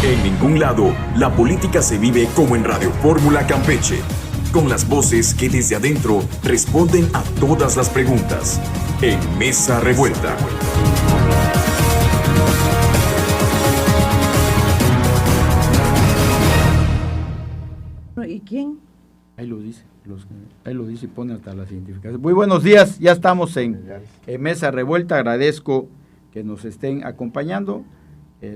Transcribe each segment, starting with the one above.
En ningún lado, la política se vive como en Radio Fórmula Campeche, con las voces que desde adentro responden a todas las preguntas. En Mesa Revuelta. ¿Y quién? Ahí lo dice y pone hasta las identificaciones. Muy buenos días, ya estamos en Mesa Revuelta. Agradezco que nos estén acompañando.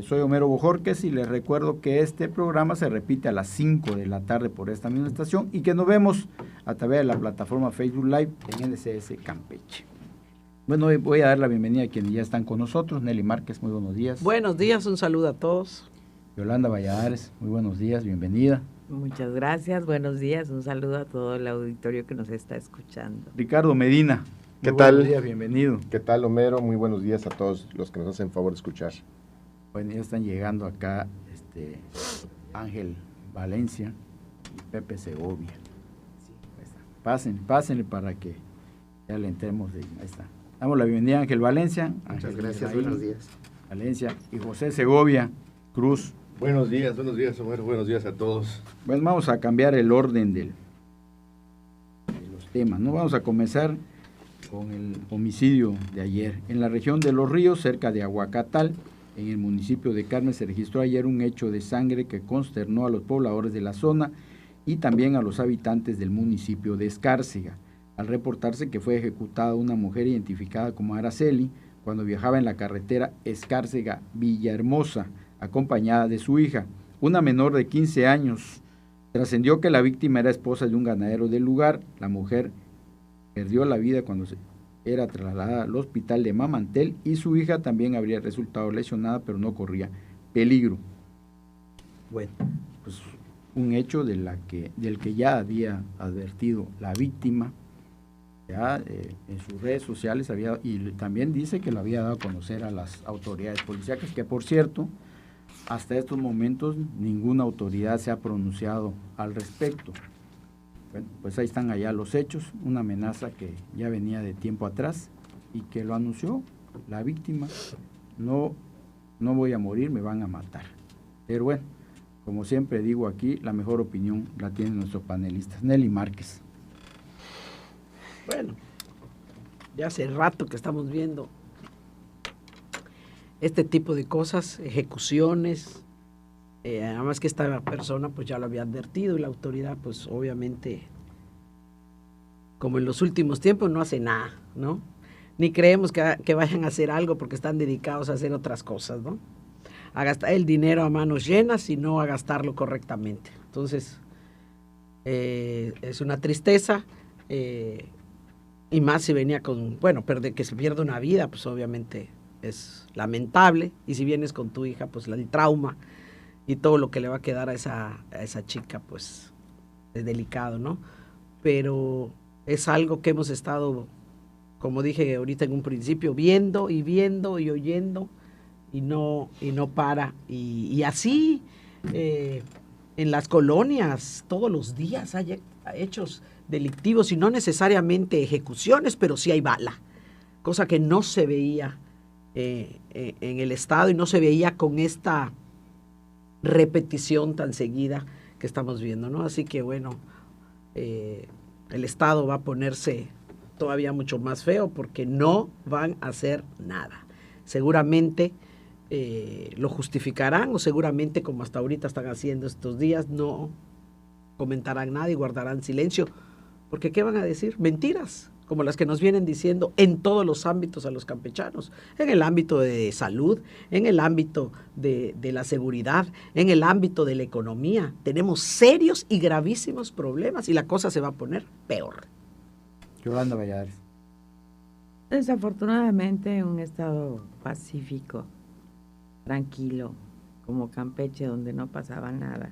Soy Homero Bojorquez y les recuerdo que este programa se repite a las 5 de la tarde por esta misma estación y que nos vemos a través de la plataforma Facebook Live en NCS Campeche. Bueno, hoy voy a dar la bienvenida a quienes ya están con nosotros. Nelly Márquez, muy buenos días. Buenos días, un saludo a todos. Yolanda Valladares, muy buenos días, bienvenida. Muchas gracias, buenos días, un saludo a todo el auditorio que nos está escuchando. Ricardo Medina, ¿qué tal? Buenos días, bienvenido. ¿Qué tal, Homero? Muy buenos días a todos los que nos hacen favor de escuchar. Bueno, ya están llegando acá Ángel Valencia y Pepe Segovia. Sí, pásenle para que ya le entremos. Ahí está. Damos la bienvenida a Ángel Valencia. Muchas gracias, buenos días. Valencia y José Segovia Cruz. Buenos días, Homero, buenos días a todos. Bueno, vamos a cambiar el orden de los temas, ¿no? Vamos a comenzar con el homicidio de ayer. En la región de Los Ríos, cerca de Aguacatal, en el municipio de Carmen, se registró ayer un hecho de sangre que consternó a los pobladores de la zona y también a los habitantes del municipio de Escárcega, al reportarse que fue ejecutada una mujer identificada como Araceli cuando viajaba en la carretera Escárcega-Villahermosa, acompañada de su hija, una menor de 15 años. Trascendió que la víctima era esposa de un ganadero del lugar. La mujer perdió la vida cuando era trasladada al hospital de Mamantel y su hija también habría resultado lesionada, pero no corría peligro. Bueno, pues un hecho del que ya había advertido la víctima, ya en sus redes sociales y también dice que lo había dado a conocer a las autoridades policíacas, que por cierto, hasta estos momentos ninguna autoridad se ha pronunciado al respecto. Bueno, pues ahí están allá los hechos, una amenaza que ya venía de tiempo atrás y que lo anunció la víctima: no voy a morir, me van a matar. Pero bueno, como siempre digo aquí, la mejor opinión la tienen nuestros panelistas. Nelly Márquez. Bueno, ya hace rato que estamos viendo este tipo de cosas, ejecuciones, además que esta persona pues ya lo había advertido y la autoridad pues obviamente, como en los últimos tiempos, no hace nada, ¿no? Ni creemos que vayan a hacer algo porque están dedicados a hacer otras cosas, ¿no? A gastar el dinero a manos llenas y no a gastarlo correctamente. Entonces, es una tristeza, y más si venía con, bueno, que se pierda una vida, pues obviamente es lamentable, y si vienes con tu hija, pues el trauma y todo lo que le va a quedar a esa chica, pues es delicado, ¿no? Pero es algo que hemos estado, como dije ahorita en un principio, viendo y oyendo, y no para, y así en las colonias todos los días hay hechos delictivos y no necesariamente ejecuciones, pero sí hay bala, cosa que no se veía en el estado y no se veía con esta repetición tan seguida que estamos viendo, ¿no? Así que bueno, el estado va a ponerse todavía mucho más feo porque no van a hacer nada. Seguramente lo justificarán, o seguramente, como hasta ahorita están haciendo estos días, no comentarán nada y guardarán silencio, porque ¿qué van a decir? Mentiras, como las que nos vienen diciendo en todos los ámbitos a los campechanos, en el ámbito de salud, en el ámbito de la seguridad, en el ámbito de la economía. Tenemos serios y gravísimos problemas y la cosa se va a poner peor. Yolanda Valladares. Desafortunadamente, en un estado pacífico, tranquilo, como Campeche, donde no pasaba nada,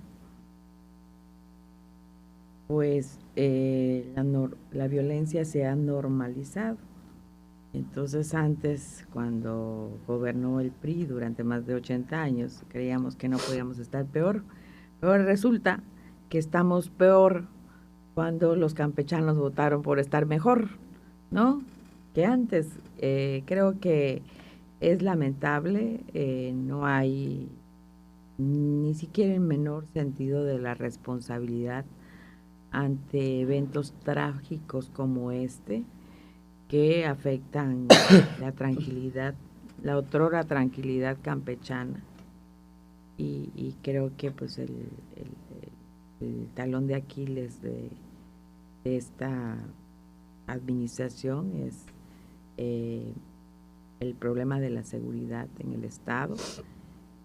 pues la violencia se ha normalizado. Entonces antes, cuando gobernó el PRI durante más de 80 años, creíamos que no podíamos estar peor, pero resulta que estamos peor cuando los campechanos votaron por estar mejor, ¿no?, que antes. Creo que es lamentable, no hay ni siquiera el menor sentido de la responsabilidad ante eventos trágicos como este, que afectan la tranquilidad, la otrora tranquilidad campechana. Y creo que pues el talón de Aquiles de esta administración es el problema de la seguridad en el Estado,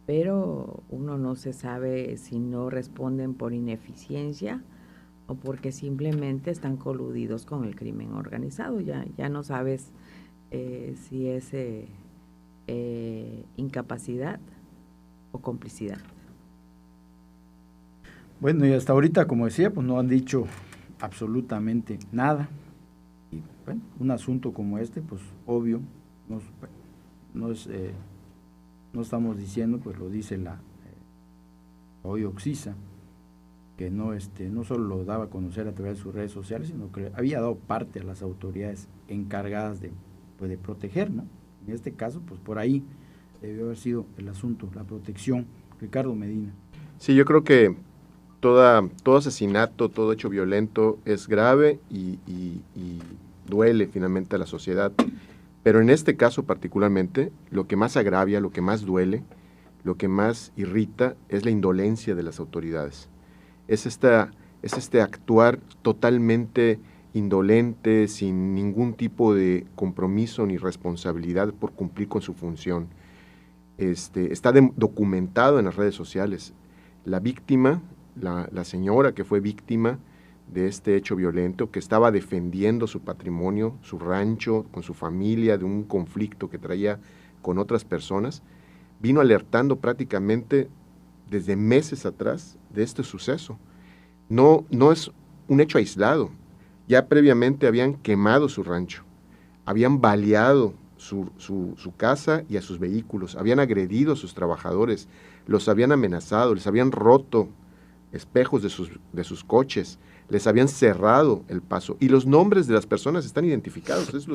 pero uno no se sabe si no responden por ineficiencia o porque simplemente están coludidos con el crimen organizado. Ya no sabes si es incapacidad o complicidad. Bueno, y hasta ahorita, como decía, pues no han dicho absolutamente nada. Y bueno, un asunto como este, pues obvio, no estamos diciendo, pues lo dice la hoy Oxisa, que no solo lo daba a conocer a través de sus redes sociales, sino que había dado parte a las autoridades encargadas de proteger, ¿no? En este caso, pues por ahí debió haber sido el asunto, la protección. Ricardo Medina. Sí, yo creo que todo asesinato, todo hecho violento es grave y duele finalmente a la sociedad. Pero en este caso particularmente, lo que más agravia, lo que más duele, lo que más irrita es la indolencia de las autoridades. Es este actuar totalmente indolente, sin ningún tipo de compromiso ni responsabilidad por cumplir con su función. Está documentado en las redes sociales. La víctima, la señora que fue víctima de este hecho violento, que estaba defendiendo su patrimonio, su rancho, con su familia, de un conflicto que traía con otras personas, vino alertando prácticamente desde meses atrás de este suceso. No es un hecho aislado. Ya previamente habían quemado su rancho, habían baleado su casa y a sus vehículos, habían agredido a sus trabajadores, los habían amenazado, les habían roto espejos de sus coches, les habían cerrado el paso, y los nombres de las personas están identificados. Es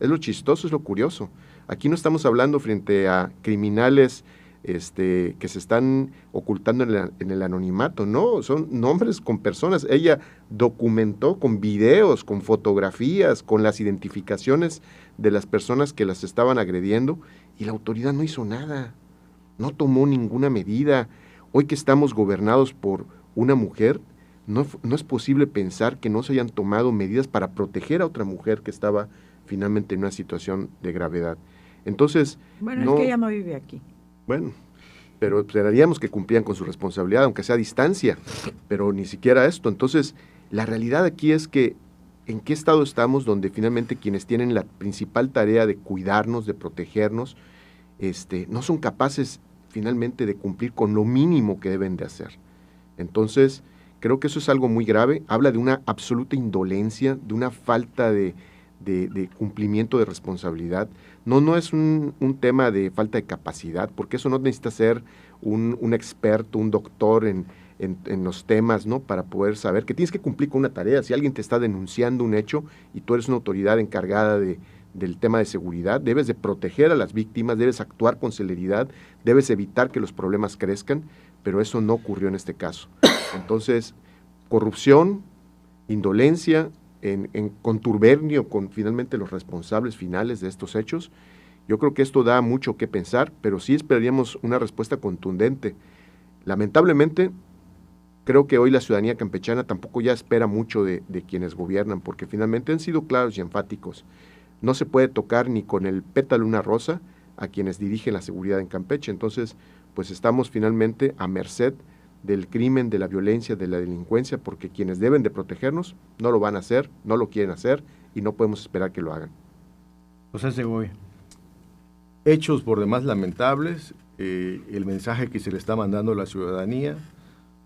lo chistoso, es lo curioso. Aquí no estamos hablando frente a criminales que se están ocultando en el anonimato, no, son nombres con personas. Ella documentó con videos, con fotografías, con las identificaciones de las personas que las estaban agrediendo, y la autoridad no hizo nada, no tomó ninguna medida. Hoy que estamos gobernados por una mujer, no es posible pensar que no se hayan tomado medidas para proteger a otra mujer que estaba finalmente en una situación de gravedad. Entonces, bueno, es que ella no vive aquí. Bueno, pero esperaríamos que cumplían con su responsabilidad, aunque sea a distancia, pero ni siquiera esto. Entonces, la realidad aquí es que ¿en qué estado estamos donde finalmente quienes tienen la principal tarea de cuidarnos, de protegernos, no son capaces finalmente de cumplir con lo mínimo que deben de hacer? Entonces, creo que eso es algo muy grave. Habla de una absoluta indolencia, de una falta de cumplimiento de responsabilidad. No es un tema de falta de capacidad, porque eso no necesita ser un experto, un doctor en los temas, ¿no? Para poder saber que tienes que cumplir con una tarea. Si alguien te está denunciando un hecho y tú eres una autoridad encargada del tema de seguridad, debes de proteger a las víctimas, debes actuar con celeridad, debes evitar que los problemas crezcan, pero eso no ocurrió en este caso. Entonces, corrupción, indolencia, en contubernio con finalmente los responsables finales de estos hechos. Yo creo que esto da mucho que pensar, pero sí esperaríamos una respuesta contundente. Lamentablemente, creo que hoy la ciudadanía campechana tampoco ya espera mucho de quienes gobiernan, porque finalmente han sido claros y enfáticos. No se puede tocar ni con el pétalo una rosa a quienes dirigen la seguridad en Campeche. Entonces, pues estamos finalmente a merced del crimen, de la violencia, de la delincuencia, porque quienes deben de protegernos no lo van a hacer, no lo quieren hacer, y no podemos esperar que lo hagan. José Segovia. Hechos por demás lamentables, el mensaje que se le está mandando a la ciudadanía,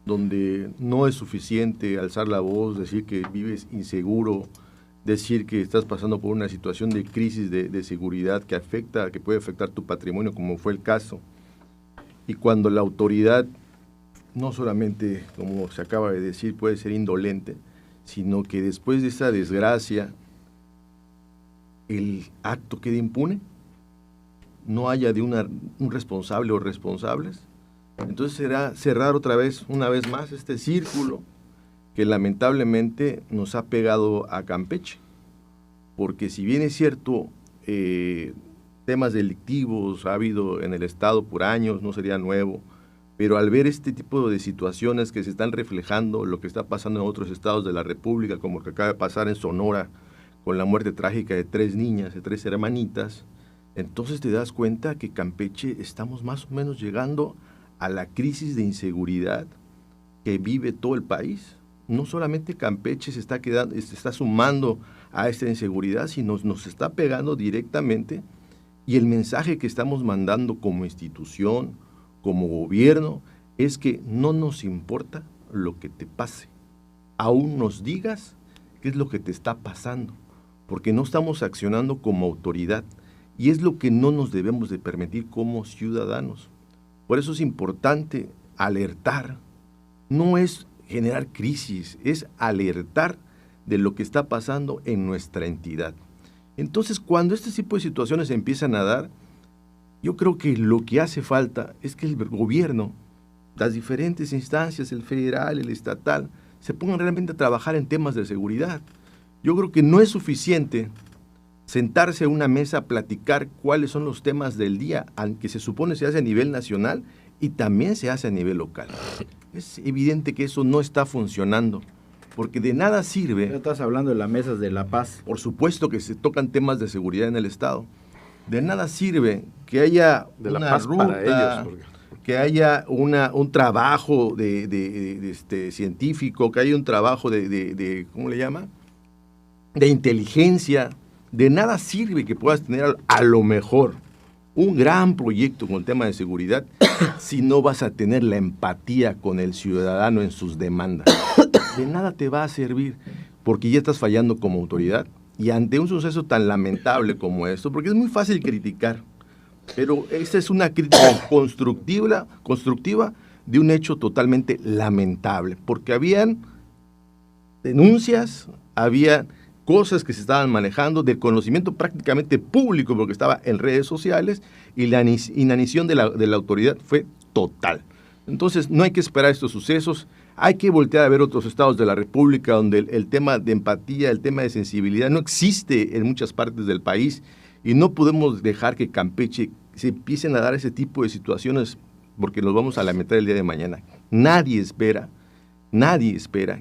donde no es suficiente alzar la voz, decir que vives inseguro, decir que estás pasando por una situación de crisis de seguridad que puede afectar tu patrimonio, como fue el caso. Y cuando la autoridad no solamente, como se acaba de decir, puede ser indolente, sino que después de esa desgracia, el acto quede impune, no haya de un responsable o responsables, Entonces será cerrar una vez más, este círculo que lamentablemente nos ha pegado a Campeche. Porque si bien es cierto, temas delictivos ha habido en el Estado por años, no sería nuevo, pero al ver este tipo de situaciones que se están reflejando, lo que está pasando en otros estados de la República, como lo que acaba de pasar en Sonora, con la muerte trágica de 3 niñas, de 3 hermanitas, entonces te das cuenta que Campeche estamos más o menos llegando a la crisis de inseguridad que vive todo el país. No solamente Campeche se está sumando a esta inseguridad, sino nos está pegando directamente, y el mensaje que estamos mandando como institución, como gobierno, es que no nos importa lo que te pase, aún nos digas qué es lo que te está pasando, porque no estamos accionando como autoridad, y es lo que no nos debemos de permitir como ciudadanos. Por eso es importante alertar, no es generar crisis, es alertar de lo que está pasando en nuestra entidad. Entonces, cuando este tipo de situaciones se empiezan a dar, yo creo que lo que hace falta es que el gobierno, las diferentes instancias, el federal, el estatal, se pongan realmente a trabajar en temas de seguridad. Yo creo que no es suficiente sentarse a una mesa a platicar cuáles son los temas del día, aunque se supone se hace a nivel nacional y también se hace a nivel local. Es evidente que eso no está funcionando, porque de nada sirve... Ya estás hablando de las mesas de la paz. Por supuesto que se tocan temas de seguridad en el Estado. De nada sirve que haya De la una paz ruta, para ellos, porque... que haya un trabajo científico, que haya un trabajo de ¿cómo le llama? De inteligencia. De nada sirve que puedas tener a lo mejor un gran proyecto con el tema de seguridad si no vas a tener la empatía con el ciudadano en sus demandas. De nada te va a servir, porque ya estás fallando como autoridad. Y ante un suceso tan lamentable como esto, porque es muy fácil criticar, pero esta es una crítica constructiva de un hecho totalmente lamentable, porque habían denuncias, había cosas que se estaban manejando del conocimiento prácticamente público, porque estaba en redes sociales, y la inanición de la autoridad fue total. Entonces no hay que esperar estos sucesos, hay que voltear a ver otros estados de la República donde el tema de empatía, el tema de sensibilidad no existe en muchas partes del país, y no podemos dejar que Campeche se empiecen a dar ese tipo de situaciones, porque nos vamos a lamentar el día de mañana. Nadie espera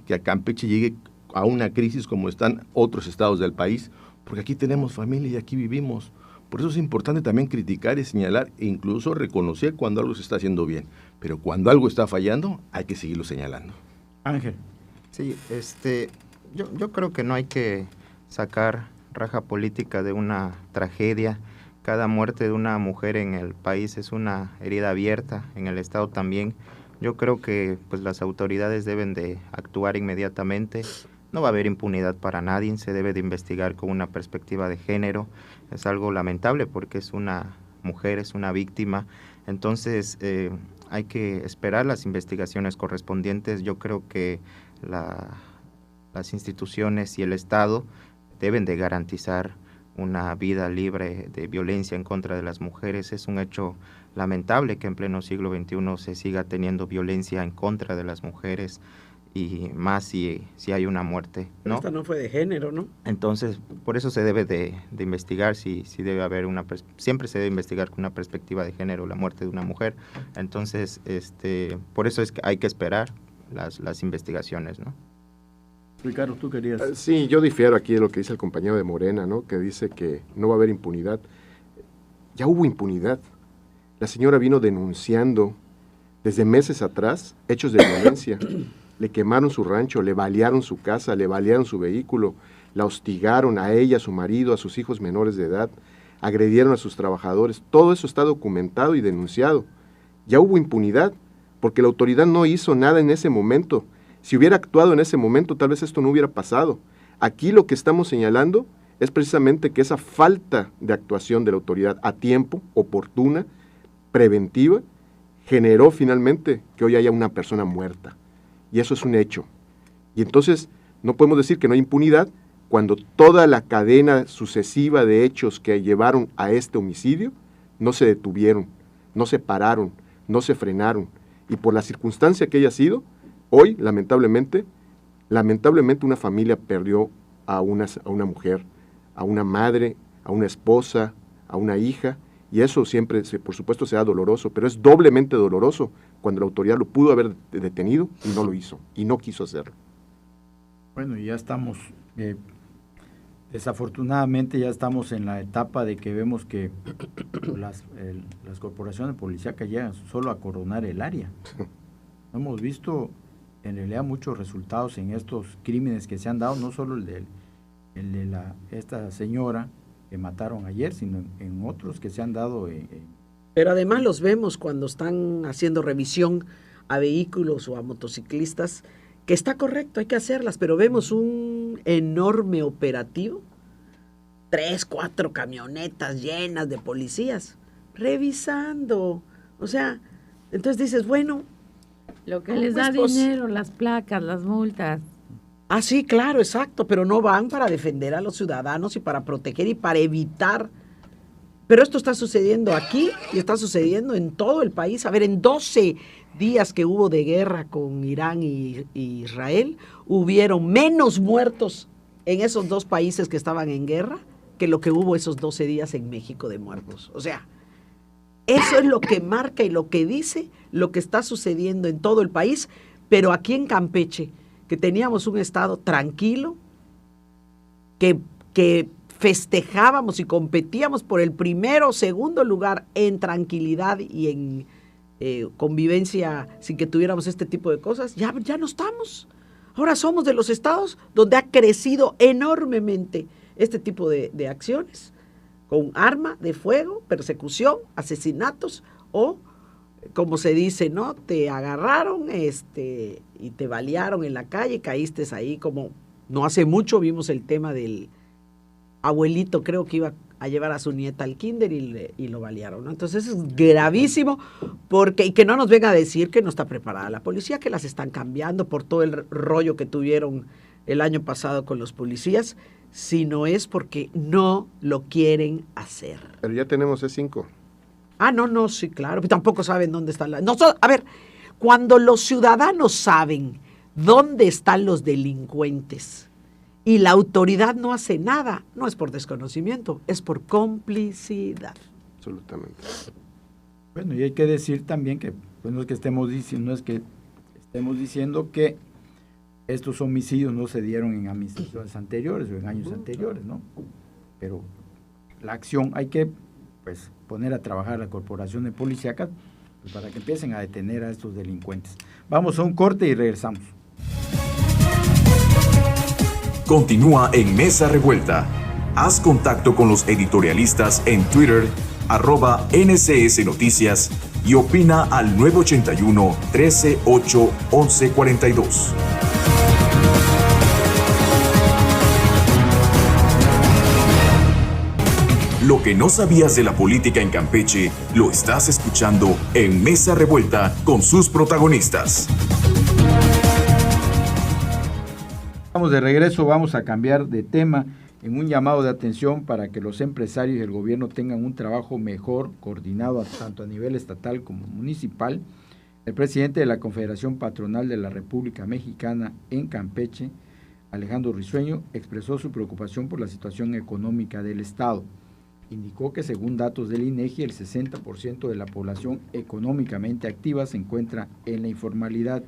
que a Campeche llegue a una crisis como están otros estados del país, porque aquí tenemos familia y aquí vivimos. Por eso es importante también criticar y señalar e incluso reconocer cuando algo se está haciendo bien, pero cuando algo está fallando hay que seguirlo señalando. Ángel. Sí, yo creo que no hay que sacar raja política de una tragedia. Cada muerte de una mujer en el país es una herida abierta, en el Estado también. Yo creo que pues las autoridades deben de actuar inmediatamente. No va a haber impunidad para nadie, se debe de investigar con una perspectiva de género. Es algo lamentable porque es una mujer, es una víctima. Entonces hay que esperar las investigaciones correspondientes. Yo creo que las instituciones y el Estado deben de garantizar una vida libre de violencia en contra de las mujeres. Es un hecho lamentable que en pleno siglo XXI se siga teniendo violencia en contra de las mujeres, y más si hay una muerte, ¿no? Esta no fue de género, ¿no? Entonces, por eso se debe de investigar, si debe haber siempre se debe investigar con una perspectiva de género la muerte de una mujer. Entonces, por eso es que hay que esperar las investigaciones, ¿no? Ricardo, tú querías... Sí, yo difiero aquí de lo que dice el compañero de Morena, ¿no? Que dice que no va a haber impunidad. Ya hubo impunidad. La señora vino denunciando desde meses atrás hechos de violencia. Le quemaron su rancho, le balearon su casa, le balearon su vehículo, la hostigaron a ella, a su marido, a sus hijos menores de edad, agredieron a sus trabajadores. Todo eso está documentado y denunciado. Ya hubo impunidad, porque la autoridad no hizo nada en ese momento. Si hubiera actuado en ese momento, tal vez esto no hubiera pasado. Aquí lo que estamos señalando es precisamente que esa falta de actuación de la autoridad a tiempo, oportuna, preventiva, generó finalmente que hoy haya una persona muerta. Y eso es un hecho. Y entonces no podemos decir que no hay impunidad cuando toda la cadena sucesiva de hechos que llevaron a este homicidio no se detuvieron, no se pararon, no se frenaron. Y por la circunstancia que haya sido, hoy, lamentablemente una familia perdió a una mujer, a una madre, a una esposa, a una hija, y eso siempre, por supuesto, será doloroso, pero es doblemente doloroso cuando la autoridad lo pudo haber detenido y no lo hizo, y no quiso hacerlo. Bueno, ya estamos, desafortunadamente ya estamos en la etapa de que vemos que las corporaciones policíacas llegan solo a coronar el área. Hemos visto en realidad muchos resultados en estos crímenes que se han dado, no solo el de esta señora que mataron ayer, sino en otros que se han dado. Pero además los vemos cuando están haciendo revisión a vehículos o a motociclistas, que está correcto, hay que hacerlas, pero vemos un enorme operativo, 3, 4 camionetas llenas de policías, revisando. O sea, entonces dices, bueno, lo que les da dinero, las placas, las multas. Ah, sí, claro, exacto, pero no van para defender a los ciudadanos y para proteger y para evitar. Pero esto está sucediendo aquí y está sucediendo en todo el país. A ver, en 12 días que hubo de guerra con Irán y Israel, hubieron menos muertos en esos dos países que estaban en guerra que lo que hubo esos 12 días en México de muertos. O sea, eso es lo que marca y lo que dice lo que está sucediendo en todo el país, pero aquí en Campeche, que teníamos un estado tranquilo, que festejábamos y competíamos por el primero o segundo lugar en tranquilidad y en convivencia sin que tuviéramos este tipo de cosas, ya no estamos. Ahora somos de los estados donde ha crecido enormemente este tipo de acciones, con arma de fuego, persecución, asesinatos o, como se dice, ¿no? Te agarraron y te balearon en la calle, caíste ahí, como no hace mucho vimos el tema del abuelito, creo que iba a llevar a su nieta al kinder y lo balearon, ¿no? Entonces es gravísimo, y que no nos venga a decir que no está preparada la policía, que las están cambiando por todo el rollo que tuvieron el año pasado con los policías, sino es porque no lo quieren hacer. Pero ya tenemos E5. Ah, no, sí, claro, pero tampoco saben dónde están a ver, cuando los ciudadanos saben dónde están los delincuentes y la autoridad no hace nada, no es por desconocimiento, es por complicidad. Absolutamente. Bueno, y hay que decir también que pues no es que estemos diciendo que estos homicidios no se dieron en administraciones anteriores o en años anteriores, ¿no? Pero la acción hay que pues poner a trabajar a la corporación de policíacas pues, para que empiecen a detener a estos delincuentes. Vamos a un corte y regresamos. Continúa en Mesa Revuelta. Haz contacto con los editorialistas en Twitter, @NCS Noticias, y opina al 981-13-8-1142. Lo que no sabías de la política en Campeche, lo estás escuchando en Mesa Revuelta con sus protagonistas. Estamos de regreso, vamos a cambiar de tema en un llamado de atención para que los empresarios y el gobierno tengan un trabajo mejor, coordinado tanto a nivel estatal como municipal. El presidente de la Confederación Patronal de la República Mexicana en Campeche, Alejandro Risueño, expresó su preocupación por la situación económica del Estado. Indicó que según datos del INEGI, el 60% de la población económicamente activa se encuentra en la informalidad,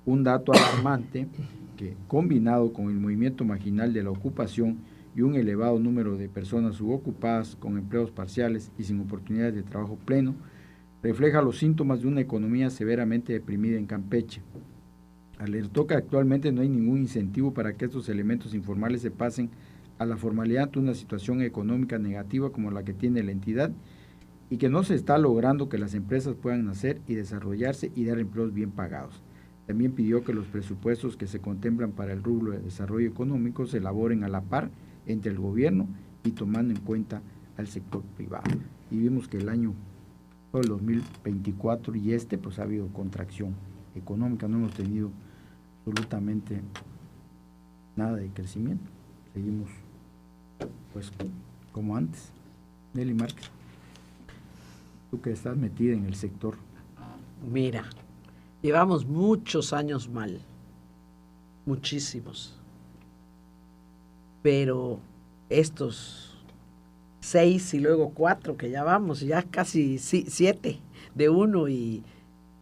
un dato alarmante que, combinado con el movimiento marginal de la ocupación y un elevado número de personas subocupadas con empleos parciales y sin oportunidades de trabajo pleno, refleja los síntomas de una economía severamente deprimida en Campeche. Alertó que actualmente no hay ningún incentivo para que estos elementos informales se pasen a la formalidad ante una situación económica negativa como la que tiene la entidad y que no se está logrando que las empresas puedan nacer y desarrollarse y dar empleos bien pagados. También pidió que los presupuestos que se contemplan para el rubro de desarrollo económico se elaboren a la par entre el gobierno y tomando en cuenta al sector privado. Y vimos que el año 2024 y pues ha habido contracción económica, no hemos tenido absolutamente nada de crecimiento. Seguimos pues como antes. Nelly Márquez, tú que estás metida en el sector. Mira, Llevamos muchos años mal, muchísimos. Pero estos 6 y luego 4 que ya vamos, ya casi 7 de uno y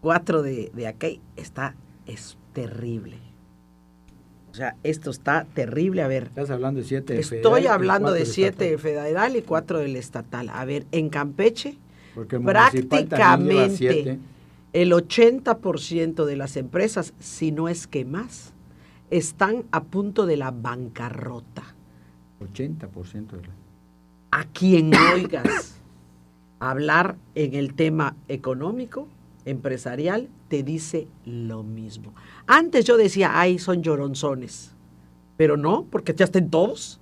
4 de aquí, es terrible. O sea, esto está terrible. A ver, Estás hablando de 7 de federal. estoy hablando y 4 de 7 estatal. federal y 4 del estatal. A ver, en Campeche, Porque el municipal también lleva 7. prácticamente el 80% de las empresas, si no es que más, están a punto de la bancarrota. 80% de la... A quien oigas hablar en el tema económico, empresarial, te dice lo mismo. Antes yo decía, ay, son lloronzones, pero no, porque ya estén todos.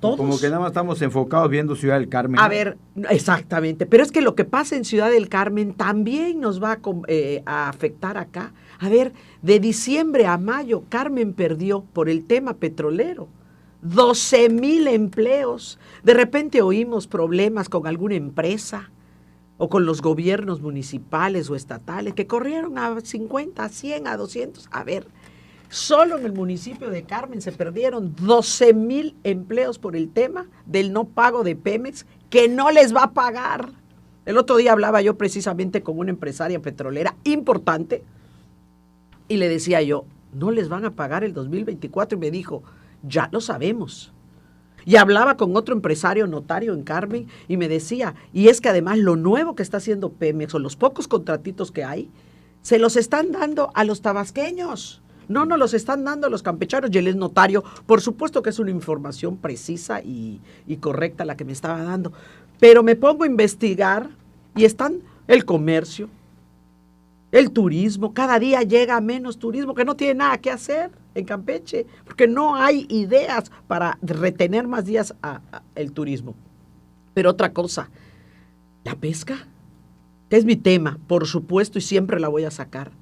Todos. Como que nada más estamos enfocados viendo Ciudad del Carmen. A ver, exactamente, pero es que lo que pasa en Ciudad del Carmen también nos va a afectar acá. A ver, de diciembre a mayo, Carmen perdió por el tema petrolero 12,000 empleos. De repente oímos problemas con alguna empresa o con los gobiernos municipales o estatales que corrieron a 50, a 100, a 200. A ver, solo en el municipio de Carmen se perdieron 12,000 empleos por el tema del no pago de Pemex, que no les va a pagar. El otro día hablaba yo precisamente con una empresaria petrolera importante y le decía yo, no les van a pagar el 2024, y me dijo, ya lo sabemos. Y hablaba con otro empresario notario en Carmen y me decía, y es que además lo nuevo que está haciendo Pemex o los pocos contratitos que hay, se los están dando a los tabasqueños. No nos los están dando a los campechanos. Y él es notario. Por supuesto que es una información precisa y correcta la que me estaba dando. Pero me pongo a investigar y están el comercio, el turismo. Cada día llega menos turismo, que no tiene nada que hacer en Campeche, porque no hay ideas para retener más días el turismo. Pero otra cosa, la pesca, que es mi tema, por supuesto, y siempre la voy a sacar.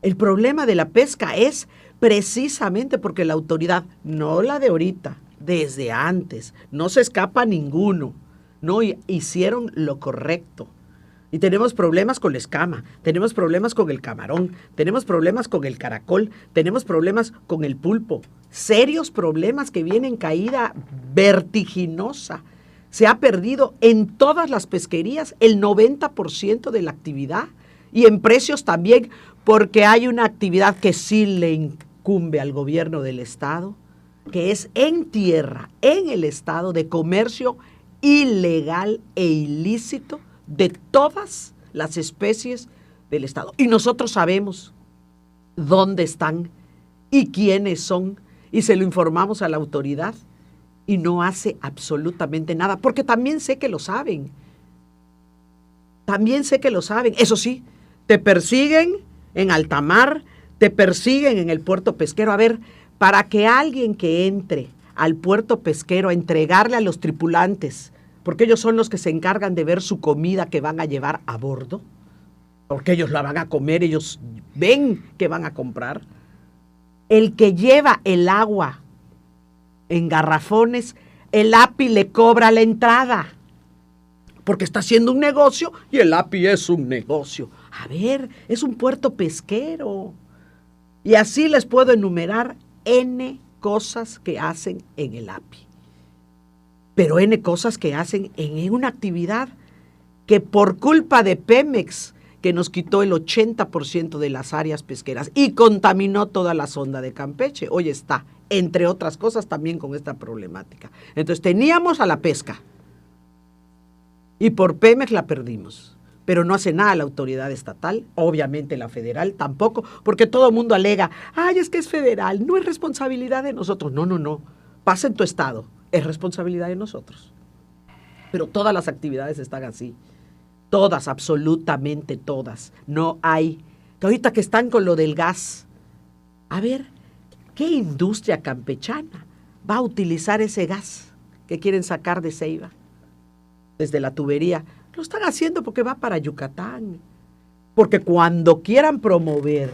El problema de la pesca es precisamente porque la autoridad, no la de ahorita, desde antes, no se escapa ninguno, no hicieron lo correcto. Y tenemos problemas con la escama, tenemos problemas con el camarón, tenemos problemas con el caracol, tenemos problemas con el pulpo. Serios problemas que vienen en caída vertiginosa. Se ha perdido en todas las pesquerías el 90% de la actividad y en precios también, porque hay una actividad que sí le incumbe al gobierno del estado, que es en tierra, en el estado, de comercio ilegal e ilícito de todas las especies del estado. Y nosotros sabemos dónde están y quiénes son, y se lo informamos a la autoridad y no hace absolutamente nada, porque también sé que lo saben. También sé que lo saben. Eso sí, te persiguen en alta mar, te persiguen en el puerto pesquero. A ver, para que alguien que entre al puerto pesquero a entregarle a los tripulantes, porque ellos son los que se encargan de ver su comida que van a llevar a bordo, porque ellos la van a comer, ellos ven que van a comprar. El que lleva el agua en garrafones, el API le cobra la entrada, porque está haciendo un negocio y el API es un negocio. A ver, es un puerto pesquero. Y así les puedo enumerar N cosas que hacen en el API. Pero N cosas que hacen en una actividad que por culpa de Pemex, que nos quitó el 80% de las áreas pesqueras y contaminó toda la sonda de Campeche, hoy está, entre otras cosas, también con esta problemática. Entonces teníamos a la pesca y por Pemex la perdimos. Pero no hace nada la autoridad estatal, obviamente la federal tampoco, porque todo el mundo alega, ay, es que es federal, no es responsabilidad de nosotros. No, pasa en tu estado. Es responsabilidad de nosotros. Pero todas las actividades están así. Todas, absolutamente todas. No hay. Que ahorita que están con lo del gas. A ver, ¿qué industria campechana va a utilizar ese gas que quieren sacar de Ceiba? Desde la tubería. Lo están haciendo porque va para Yucatán. Porque cuando quieran promover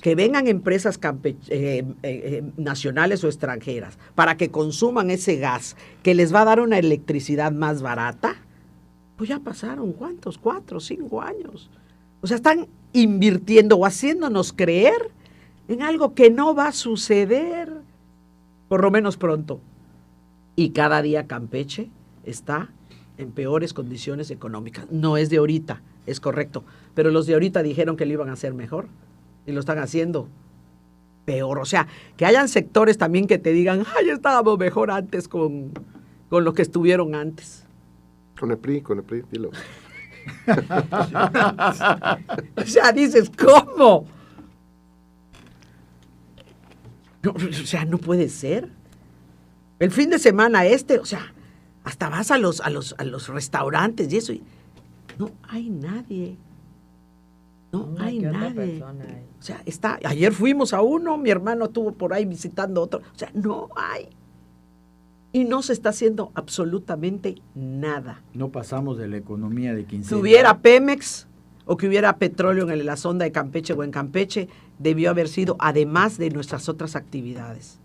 que vengan empresas nacionales o extranjeras para que consuman ese gas que les va a dar una electricidad más barata, pues ya pasaron, ¿cuántos? 4 o 5 años. O sea, están invirtiendo o haciéndonos creer en algo que no va a suceder, por lo menos pronto. Y cada día Campeche está en peores condiciones económicas. No es de ahorita, es correcto, pero los de ahorita dijeron que lo iban a hacer mejor y lo están haciendo peor. O sea, que hayan sectores también que te digan, ay, estábamos mejor antes con los que estuvieron antes. Con el PRI, dilo. O sea, dices, ¿cómo? No, o sea, no puede ser. El fin de semana o sea, hasta vas a los restaurantes y eso, y no hay nadie. No hay nadie. O sea, ayer fuimos a uno, mi hermano estuvo por ahí visitando otro. O sea, no hay. Y no se está haciendo absolutamente nada. No pasamos de la economía de quincena. Si hubiera Pemex o que hubiera petróleo en la sonda de Campeche o en Campeche, debió haber sido además de nuestras otras actividades.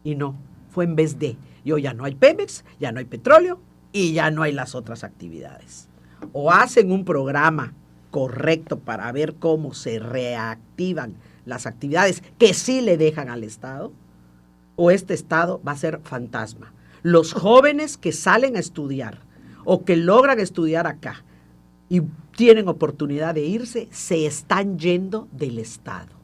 Y no, fue en vez de. Y hoy ya no hay Pemex, ya no hay petróleo y ya no hay las otras actividades. O hacen un programa correcto para ver cómo se reactivan las actividades que sí le dejan al Estado, o este Estado va a ser fantasma. Los jóvenes que salen a estudiar o que logran estudiar acá y tienen oportunidad de irse, se están yendo del Estado.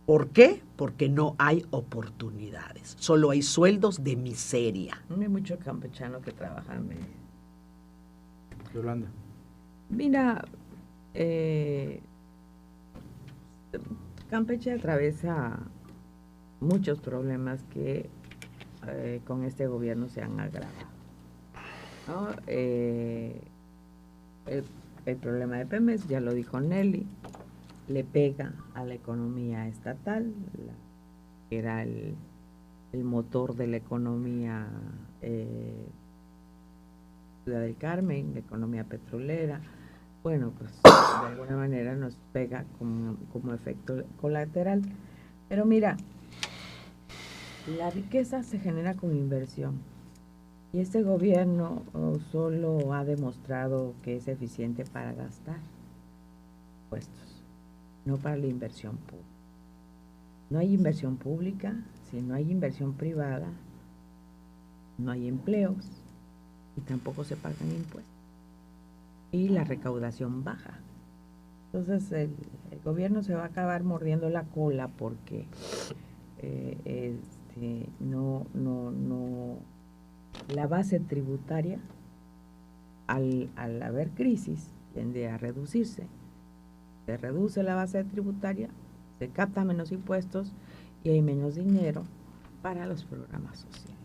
¿Por qué? Porque no hay oportunidades, solo hay sueldos de miseria. Hay muchos campechanos que trabajan. Yolanda. Mira, Campeche atraviesa muchos problemas que con este gobierno se han agravado, ¿no? El problema de Pemex, ya lo dijo Nelly, le pega a la economía estatal, que era el motor de la economía Ciudad del Carmen, la economía petrolera. Bueno, pues de alguna manera nos pega como efecto colateral. Pero mira, la riqueza se genera con inversión y este gobierno solo ha demostrado que es eficiente para gastar impuestos, no para la inversión pública. No hay inversión pública, si no hay inversión privada, no hay empleos y tampoco se pagan impuestos. Y la recaudación baja. Entonces el gobierno se va a acabar mordiendo la cola porque no la base tributaria al haber crisis tiende a reducirse. Se reduce la base tributaria, se capta menos impuestos y hay menos dinero para los programas sociales.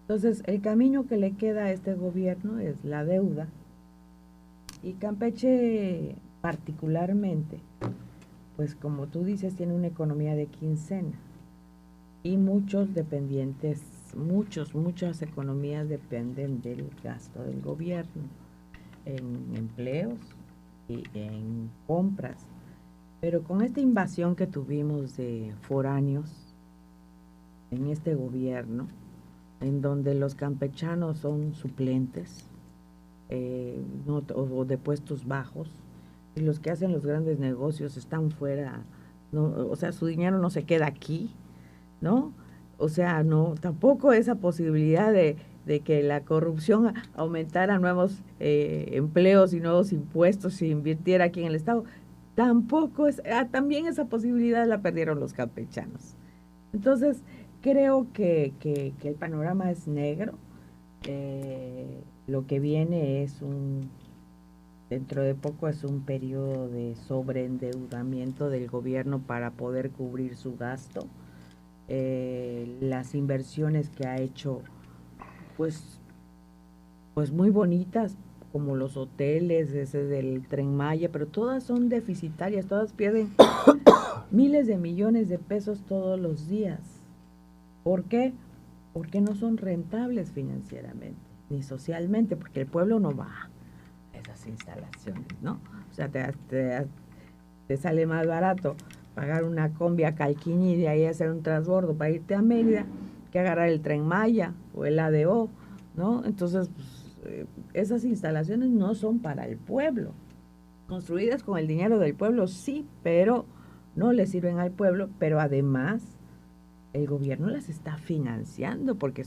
Entonces el camino que le queda a este gobierno es la deuda. Y Campeche particularmente, pues como tú dices, tiene una economía de quincena y muchos dependientes, muchas economías dependen del gasto del gobierno en empleos y en compras. Pero con esta invasión que tuvimos de foráneos en este gobierno, en donde los campechanos son suplentes, o de puestos bajos, y los que hacen los grandes negocios están fuera, no, o sea, su dinero no se queda aquí, ¿no? O sea, no, tampoco esa posibilidad de que la corrupción aumentara nuevos empleos y nuevos impuestos y invirtiera aquí en el Estado, tampoco también esa posibilidad la perdieron los campechanos. Entonces, creo que el panorama es negro. Lo que viene dentro de poco es un periodo de sobreendeudamiento del gobierno para poder cubrir su gasto. Las inversiones que ha hecho, pues muy bonitas, como los hoteles, ese del Tren Maya, pero todas son deficitarias, todas pierden miles de millones de pesos todos los días. ¿Por qué? Porque no son rentables financieramente ni socialmente, porque el pueblo no va a esas instalaciones, ¿no? O sea, te sale más barato pagar una combi a Calquiní y de ahí hacer un transbordo para irte a Mérida que agarrar el Tren Maya o el ADO, ¿no? Entonces, pues, esas instalaciones no son para el pueblo, construidas con el dinero del pueblo, sí, pero no le sirven al pueblo, pero además el gobierno las está financiando porque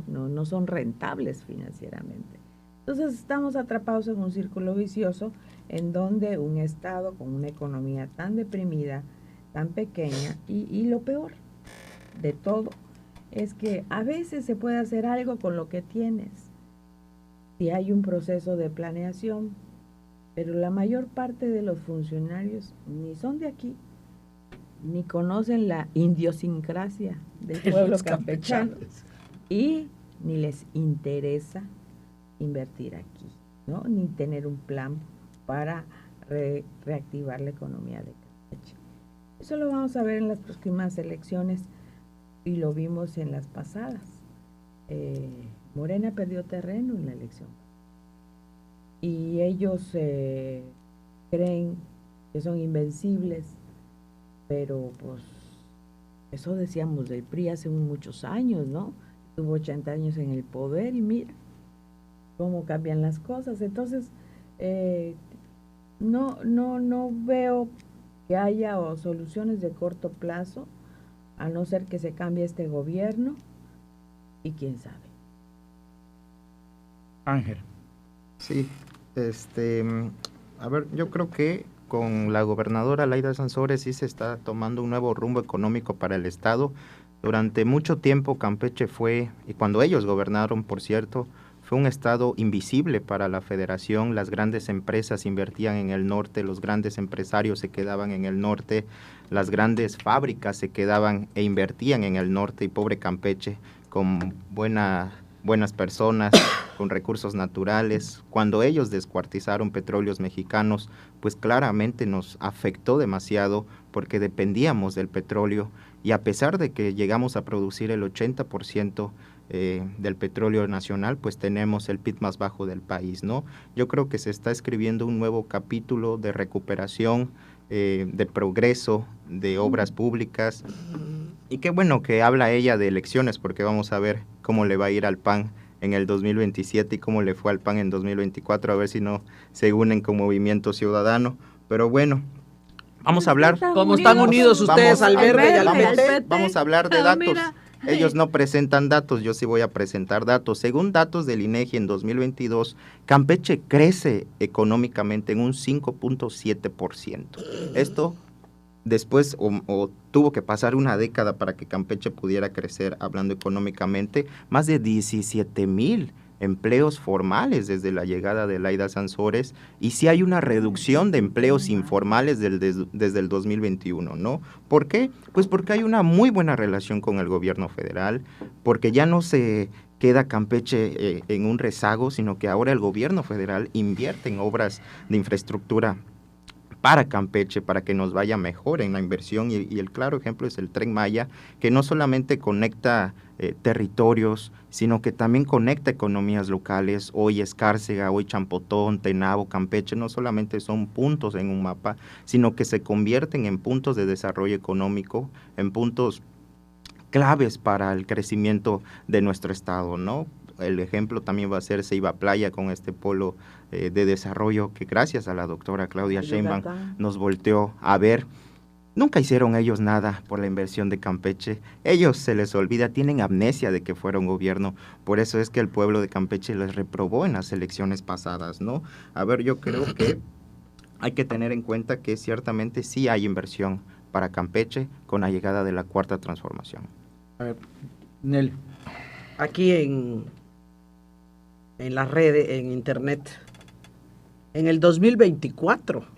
no son rentables financieramente. Entonces estamos atrapados en un círculo vicioso en donde un Estado con una economía tan deprimida, tan pequeña, y lo peor de todo es que a veces se puede hacer algo con lo que tienes, si hay un proceso de planeación, pero la mayor parte de los funcionarios ni son de aquí, ni conocen la idiosincrasia del pueblo campechano, y ni les interesa invertir aquí, ¿no? Ni tener un plan para reactivar la economía de Campeche. Eso lo vamos a ver en las próximas elecciones y lo vimos en las pasadas. Morena perdió terreno en la elección y ellos creen que son invencibles, pero pues eso decíamos del PRI hace muchos años, ¿no? Tuvo 80 años en el poder y mira cómo cambian las cosas. Entonces no veo que haya soluciones de corto plazo, a no ser que se cambie este gobierno, y quién sabe. Ángel. Sí, a ver, yo creo que con la gobernadora Laida Sansores sí se está tomando un nuevo rumbo económico para el Estado. Durante mucho tiempo Campeche fue, y cuando ellos gobernaron, por cierto, fue un estado invisible para la federación. Las grandes empresas invertían en el norte, los grandes empresarios se quedaban en el norte, las grandes fábricas se quedaban e invertían en el norte, y pobre Campeche, con buenas personas, con recursos naturales. Cuando ellos descuartizaron Petróleos Mexicanos, pues claramente nos afectó demasiado porque dependíamos del petróleo, y a pesar de que llegamos a producir el 80% del petróleo nacional, pues tenemos el PIB más bajo del país, ¿no? Yo creo que se está escribiendo un nuevo capítulo de recuperación, de progreso, de obras públicas, y qué bueno que habla ella de elecciones, porque vamos a ver cómo le va a ir al PAN en el 2027 y cómo le fue al PAN en 2024, a ver si no se unen con Movimiento Ciudadano. Pero bueno, vamos a hablar... Como están unidos ustedes al verde y al PT. Vamos a hablar de datos. Ellos no presentan datos, yo sí voy a presentar datos. Según datos del INEGI en 2022, Campeche crece económicamente en un 5.7%. Esto después o tuvo que pasar una década para que Campeche pudiera crecer, hablando económicamente, más de 17,000 empleos formales desde la llegada de Laida Sansores, y sí hay una reducción de empleos informales desde el 2021, ¿no? ¿Por qué? Pues porque hay una muy buena relación con el gobierno federal, porque ya no se queda Campeche en un rezago, sino que ahora el gobierno federal invierte en obras de infraestructura para Campeche, para que nos vaya mejor en la inversión, y el claro ejemplo es el Tren Maya, que no solamente conecta territorios, sino que también conecta economías locales. Hoy Escárcega, hoy Champotón, Tenabo, Campeche, no solamente son puntos en un mapa, sino que se convierten en puntos de desarrollo económico, en puntos claves para el crecimiento de nuestro estado, ¿no? El ejemplo también va a ser Ceiba Playa, con este polo de desarrollo que gracias a la doctora Claudia Sheinbaum nos volteó a ver. Nunca hicieron ellos nada por la inversión de Campeche. Ellos se les olvida, tienen amnesia de que fueron gobierno. Por eso es que el pueblo de Campeche les reprobó en las elecciones pasadas, ¿no? A ver, yo creo que hay que tener en cuenta que ciertamente sí hay inversión para Campeche con la llegada de la Cuarta Transformación. A ver, Nel. Aquí en las redes, en internet, en el 2024,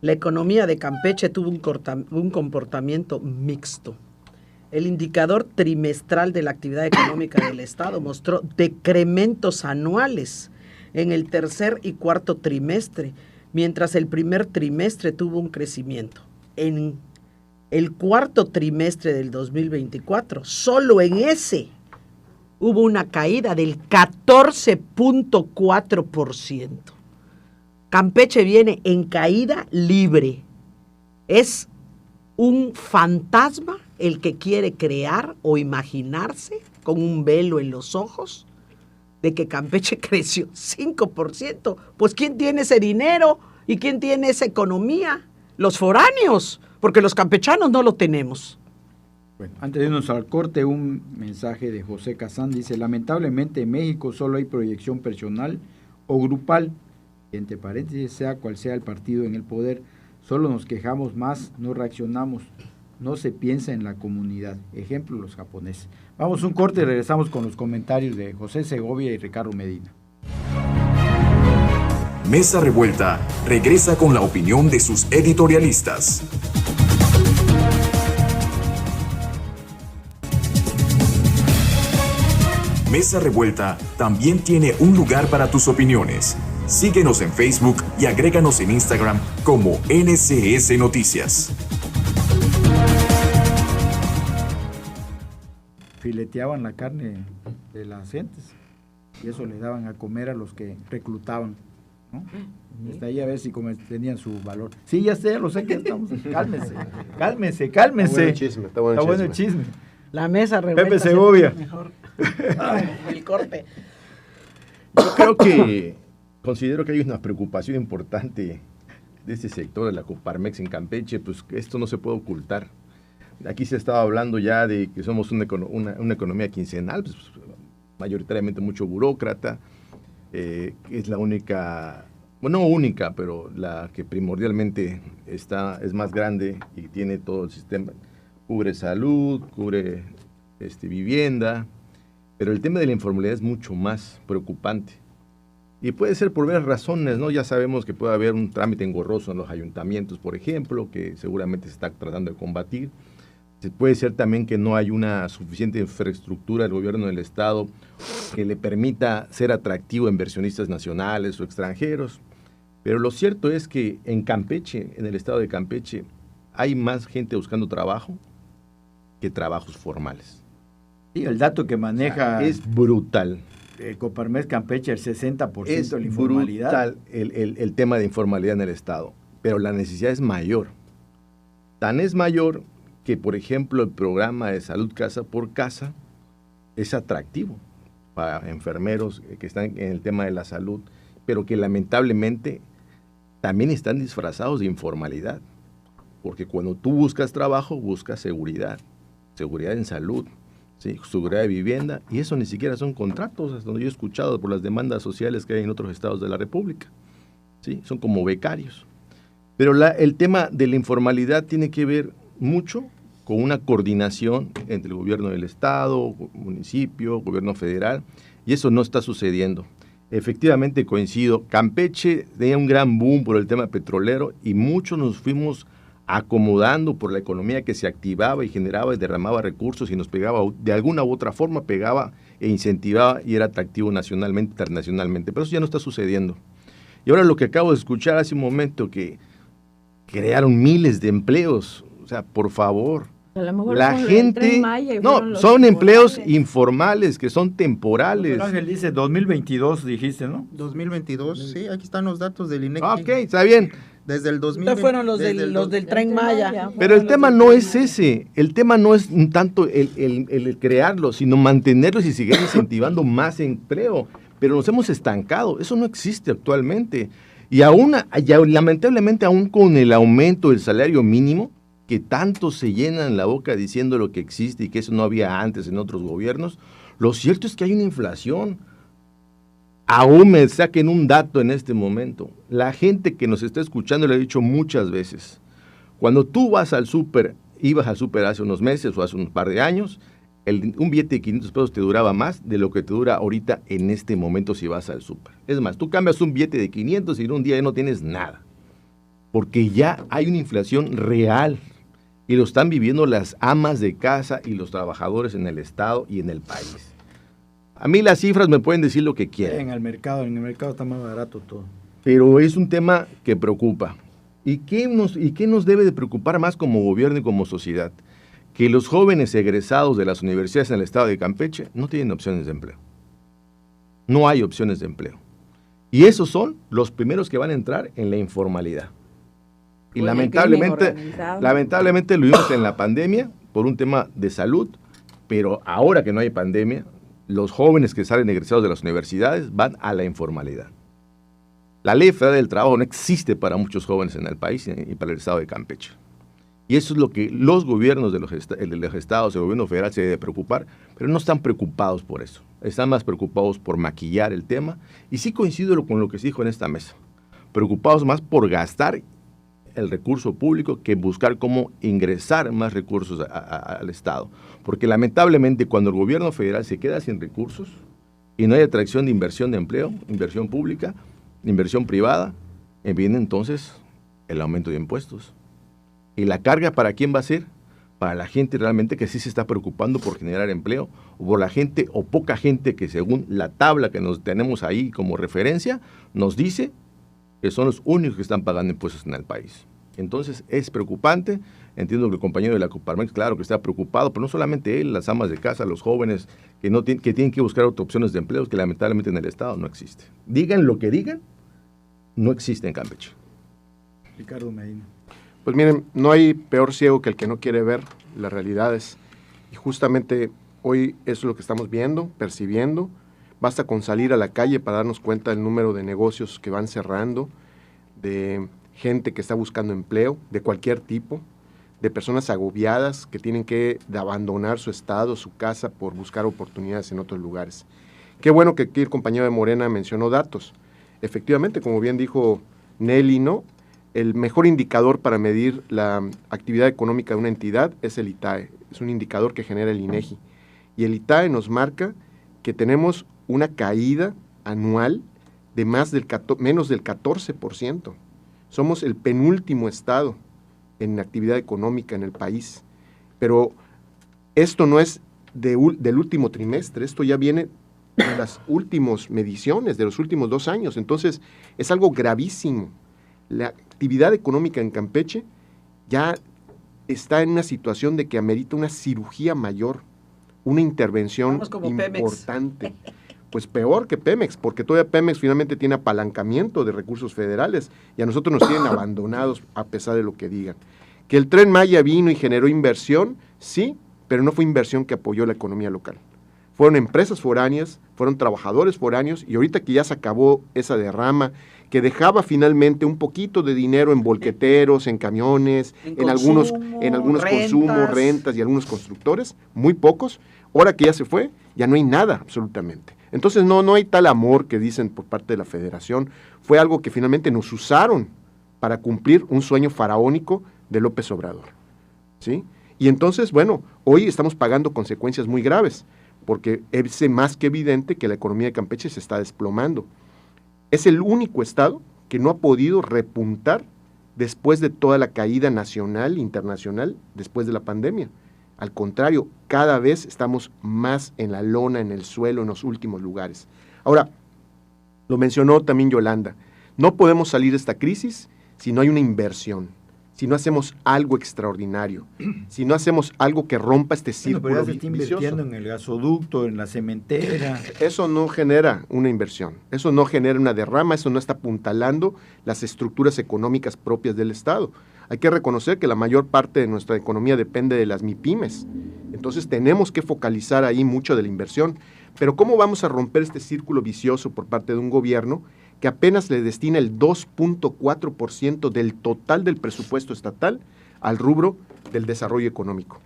la economía de Campeche tuvo un comportamiento mixto. El indicador trimestral de la actividad económica del Estado mostró decrementos anuales en el tercer y cuarto trimestre, mientras el primer trimestre tuvo un crecimiento. En el cuarto trimestre del 2024, solo en ese hubo una caída del 14.4%. Campeche viene en caída libre. Es un fantasma el que quiere crear o imaginarse con un velo en los ojos de que Campeche creció 5%. Pues ¿quién tiene ese dinero? ¿Y quién tiene esa economía? Los foráneos, porque los campechanos no lo tenemos. Bueno, antes de irnos al corte, un mensaje de José Casán dice: lamentablemente en México solo hay proyección personal o grupal, y entre paréntesis, sea cual sea el partido en el poder, solo nos quejamos más, no reaccionamos, no se piensa en la comunidad. Ejemplo, los japoneses. Vamos a un corte y regresamos con los comentarios de José Segovia y Ricardo Medina. Mesa Revuelta regresa con la opinión de sus editorialistas. Mesa Revuelta también tiene un lugar para tus opiniones. Síguenos en Facebook y agréganos en Instagram como NCS Noticias. Fileteaban la carne de las gentes y eso le daban a comer a los que reclutaban, ¿no? Hasta ahí a ver si tenían su valor. Sí, ya sé, lo sé que estamos. Cálmese. Está bueno el chisme. La Mesa Revuelta. Pepe Segovia. Mejor. El corte. Yo creo que considero que hay una preocupación importante de este sector de la Coparmex en Campeche, pues que esto no se puede ocultar. Aquí se estaba hablando ya de que somos una economía quincenal, pues, mayoritariamente mucho burócrata, es la única, bueno, no única, pero la que primordialmente es más grande y tiene todo el sistema, cubre salud, cubre vivienda, pero el tema de la informalidad es mucho más preocupante. Y puede ser por varias razones, ¿no? Ya sabemos que puede haber un trámite engorroso en los ayuntamientos, por ejemplo, que seguramente se está tratando de combatir. Puede ser también que no hay una suficiente infraestructura del gobierno del Estado que le permita ser atractivo a inversionistas nacionales o extranjeros. Pero lo cierto es que en Campeche, en el estado de Campeche, hay más gente buscando trabajo que trabajos formales. Sí, el dato que maneja es brutal. Coparmex Campeche, el 60% Es de la informalidad. brutal el tema de informalidad en el estado, pero la necesidad es mayor. Tan es mayor que, por ejemplo, el programa de salud casa por casa es atractivo para enfermeros que están en el tema de la salud, pero que lamentablemente también están disfrazados de informalidad, porque cuando tú buscas trabajo, buscas seguridad en salud, ¿sí? Seguridad de vivienda, y eso ni siquiera son contratos, hasta donde yo he escuchado por las demandas sociales que hay en otros estados de la República, ¿sí? Son como becarios. Pero el tema de la informalidad tiene que ver mucho con una coordinación entre el gobierno del estado, municipio, gobierno federal, y eso no está sucediendo. Efectivamente coincido, Campeche tenía un gran boom por el tema petrolero y muchos nos fuimos acomodando por la economía que se activaba y generaba y derramaba recursos y nos pegaba, de alguna u otra forma pegaba e incentivaba y era atractivo nacionalmente, internacionalmente, pero eso ya no está sucediendo. Y ahora lo que acabo de escuchar hace un momento, que crearon miles de empleos, o sea, por favor, A lo mejor la son el gente, Tren Maya y no, fueron los son empleos temporales. informales, que son temporales. Pero Ángel dice 2022, dijiste, ¿no? 2022, sí, aquí están los datos del INEGI. Ok, está bien. Desde el 2000. Estos fueron los del Tren Maya. Pero el tema no es ese, el tema no es tanto el crearlo, sino mantenerlos y seguir incentivando más empleo. Pero nos hemos estancado, eso no existe actualmente. Y lamentablemente aún con el aumento del salario mínimo, que tanto se llenan la boca diciendo lo que existe y que eso no había antes en otros gobiernos, lo cierto es que hay una inflación. Aún me saquen un dato en este momento. La gente que nos está escuchando, le he dicho muchas veces, cuando tú vas al súper, ibas al súper hace unos meses o hace un par de años, un billete de 500 pesos te duraba más de lo que te dura ahorita en este momento si vas al súper. Es más, tú cambias un billete de 500 y en un día ya no tienes nada, porque ya hay una inflación real y lo están viviendo las amas de casa y los trabajadores en el estado y en el país. A mí las cifras me pueden decir lo que quieran. En el mercado está más barato todo. Pero es un tema que preocupa. ¿Y qué nos debe de preocupar más como gobierno y como sociedad? Que los jóvenes egresados de las universidades en el estado de Campeche no tienen opciones de empleo. No hay opciones de empleo. Y esos son los primeros que van a entrar en la informalidad. Y Bueno, lamentablemente lo vimos en la pandemia por un tema de salud, pero ahora que no hay pandemia, los jóvenes que salen egresados de las universidades van a la informalidad. La ley federal del trabajo no existe para muchos jóvenes en el país y para el estado de Campeche. Y eso es lo que los gobiernos de los estados, el gobierno federal se debe preocupar, pero no están preocupados por eso. Están más preocupados por maquillar el tema. Y sí coincido con lo que se dijo en esta mesa. Preocupados más por gastar el recurso público que buscar cómo ingresar más recursos al Estado. Porque lamentablemente cuando el gobierno federal se queda sin recursos y no hay atracción de inversión de empleo, inversión pública, inversión privada, viene entonces el aumento de impuestos. ¿Y la carga para quién va a ser? Para la gente realmente que sí se está preocupando por generar empleo, o por la gente o poca gente que según la tabla que nos tenemos ahí como referencia, nos dice que son los únicos que están pagando impuestos en el país. Entonces es preocupante. Entiendo que el compañero de la Coparmex, claro que está preocupado, pero no solamente él, las amas de casa, los jóvenes que tienen que buscar otras opciones de empleo que lamentablemente en el Estado no existe. Digan lo que digan, no existe en Campeche. Ricardo Medina. Pues miren, no hay peor ciego que el que no quiere ver las realidades. Y justamente hoy eso es lo que estamos viendo, percibiendo. Basta con salir a la calle para darnos cuenta del número de negocios que van cerrando, de gente que está buscando empleo de cualquier tipo, de personas agobiadas que tienen que abandonar su estado, su casa, por buscar oportunidades en otros lugares. Qué bueno que aquí el compañero de Morena mencionó datos. Efectivamente, como bien dijo Nelly, ¿no? El mejor indicador para medir la actividad económica de una entidad es el ITAE. Es un indicador que genera el INEGI. Y el ITAE nos marca que tenemos una caída anual de menos del 14%. Somos el penúltimo estado en actividad económica en el país. Pero esto no es del último trimestre, esto ya viene de las últimas mediciones, de los últimos 2 años. Entonces, es algo gravísimo. La actividad económica en Campeche ya está en una situación de que amerita una cirugía mayor, una intervención importante. Pues peor que Pemex, porque todavía Pemex finalmente tiene apalancamiento de recursos federales y a nosotros nos tienen abandonados a pesar de lo que digan. Que el Tren Maya vino y generó inversión, sí, pero no fue inversión que apoyó la economía local. Fueron empresas foráneas, fueron trabajadores foráneos, y ahorita que ya se acabó esa derrama, que dejaba finalmente un poquito de dinero en volqueteros, en camiones, en algunos consumos, rentas y algunos constructores, muy pocos, ahora que ya se fue, ya no hay nada absolutamente. Entonces no hay tal amor que dicen por parte de la federación, fue algo que finalmente nos usaron para cumplir un sueño faraónico de López Obrador, ¿sí? Y entonces, bueno, hoy estamos pagando consecuencias muy graves, porque es más que evidente que la economía de Campeche se está desplomando. Es el único estado que no ha podido repuntar después de toda la caída nacional, internacional, después de la pandemia. Al contrario, cada vez estamos más en la lona, en el suelo, en los últimos lugares. Ahora, lo mencionó también Yolanda, no podemos salir de esta crisis si no hay una inversión, si no hacemos algo extraordinario, si no hacemos algo que rompa este círculo pero ya se está vicioso. invirtiendo en el gasoducto, en la cementera. Eso no genera una inversión, eso no genera una derrama, eso no está apuntalando las estructuras económicas propias del Estado. Hay que reconocer que la mayor parte de nuestra economía depende de las MIPYMES, entonces tenemos que focalizar ahí mucho de la inversión. Pero ¿cómo vamos a romper este círculo vicioso por parte de un gobierno que apenas le destina el 2.4% del total del presupuesto estatal al rubro del desarrollo económico?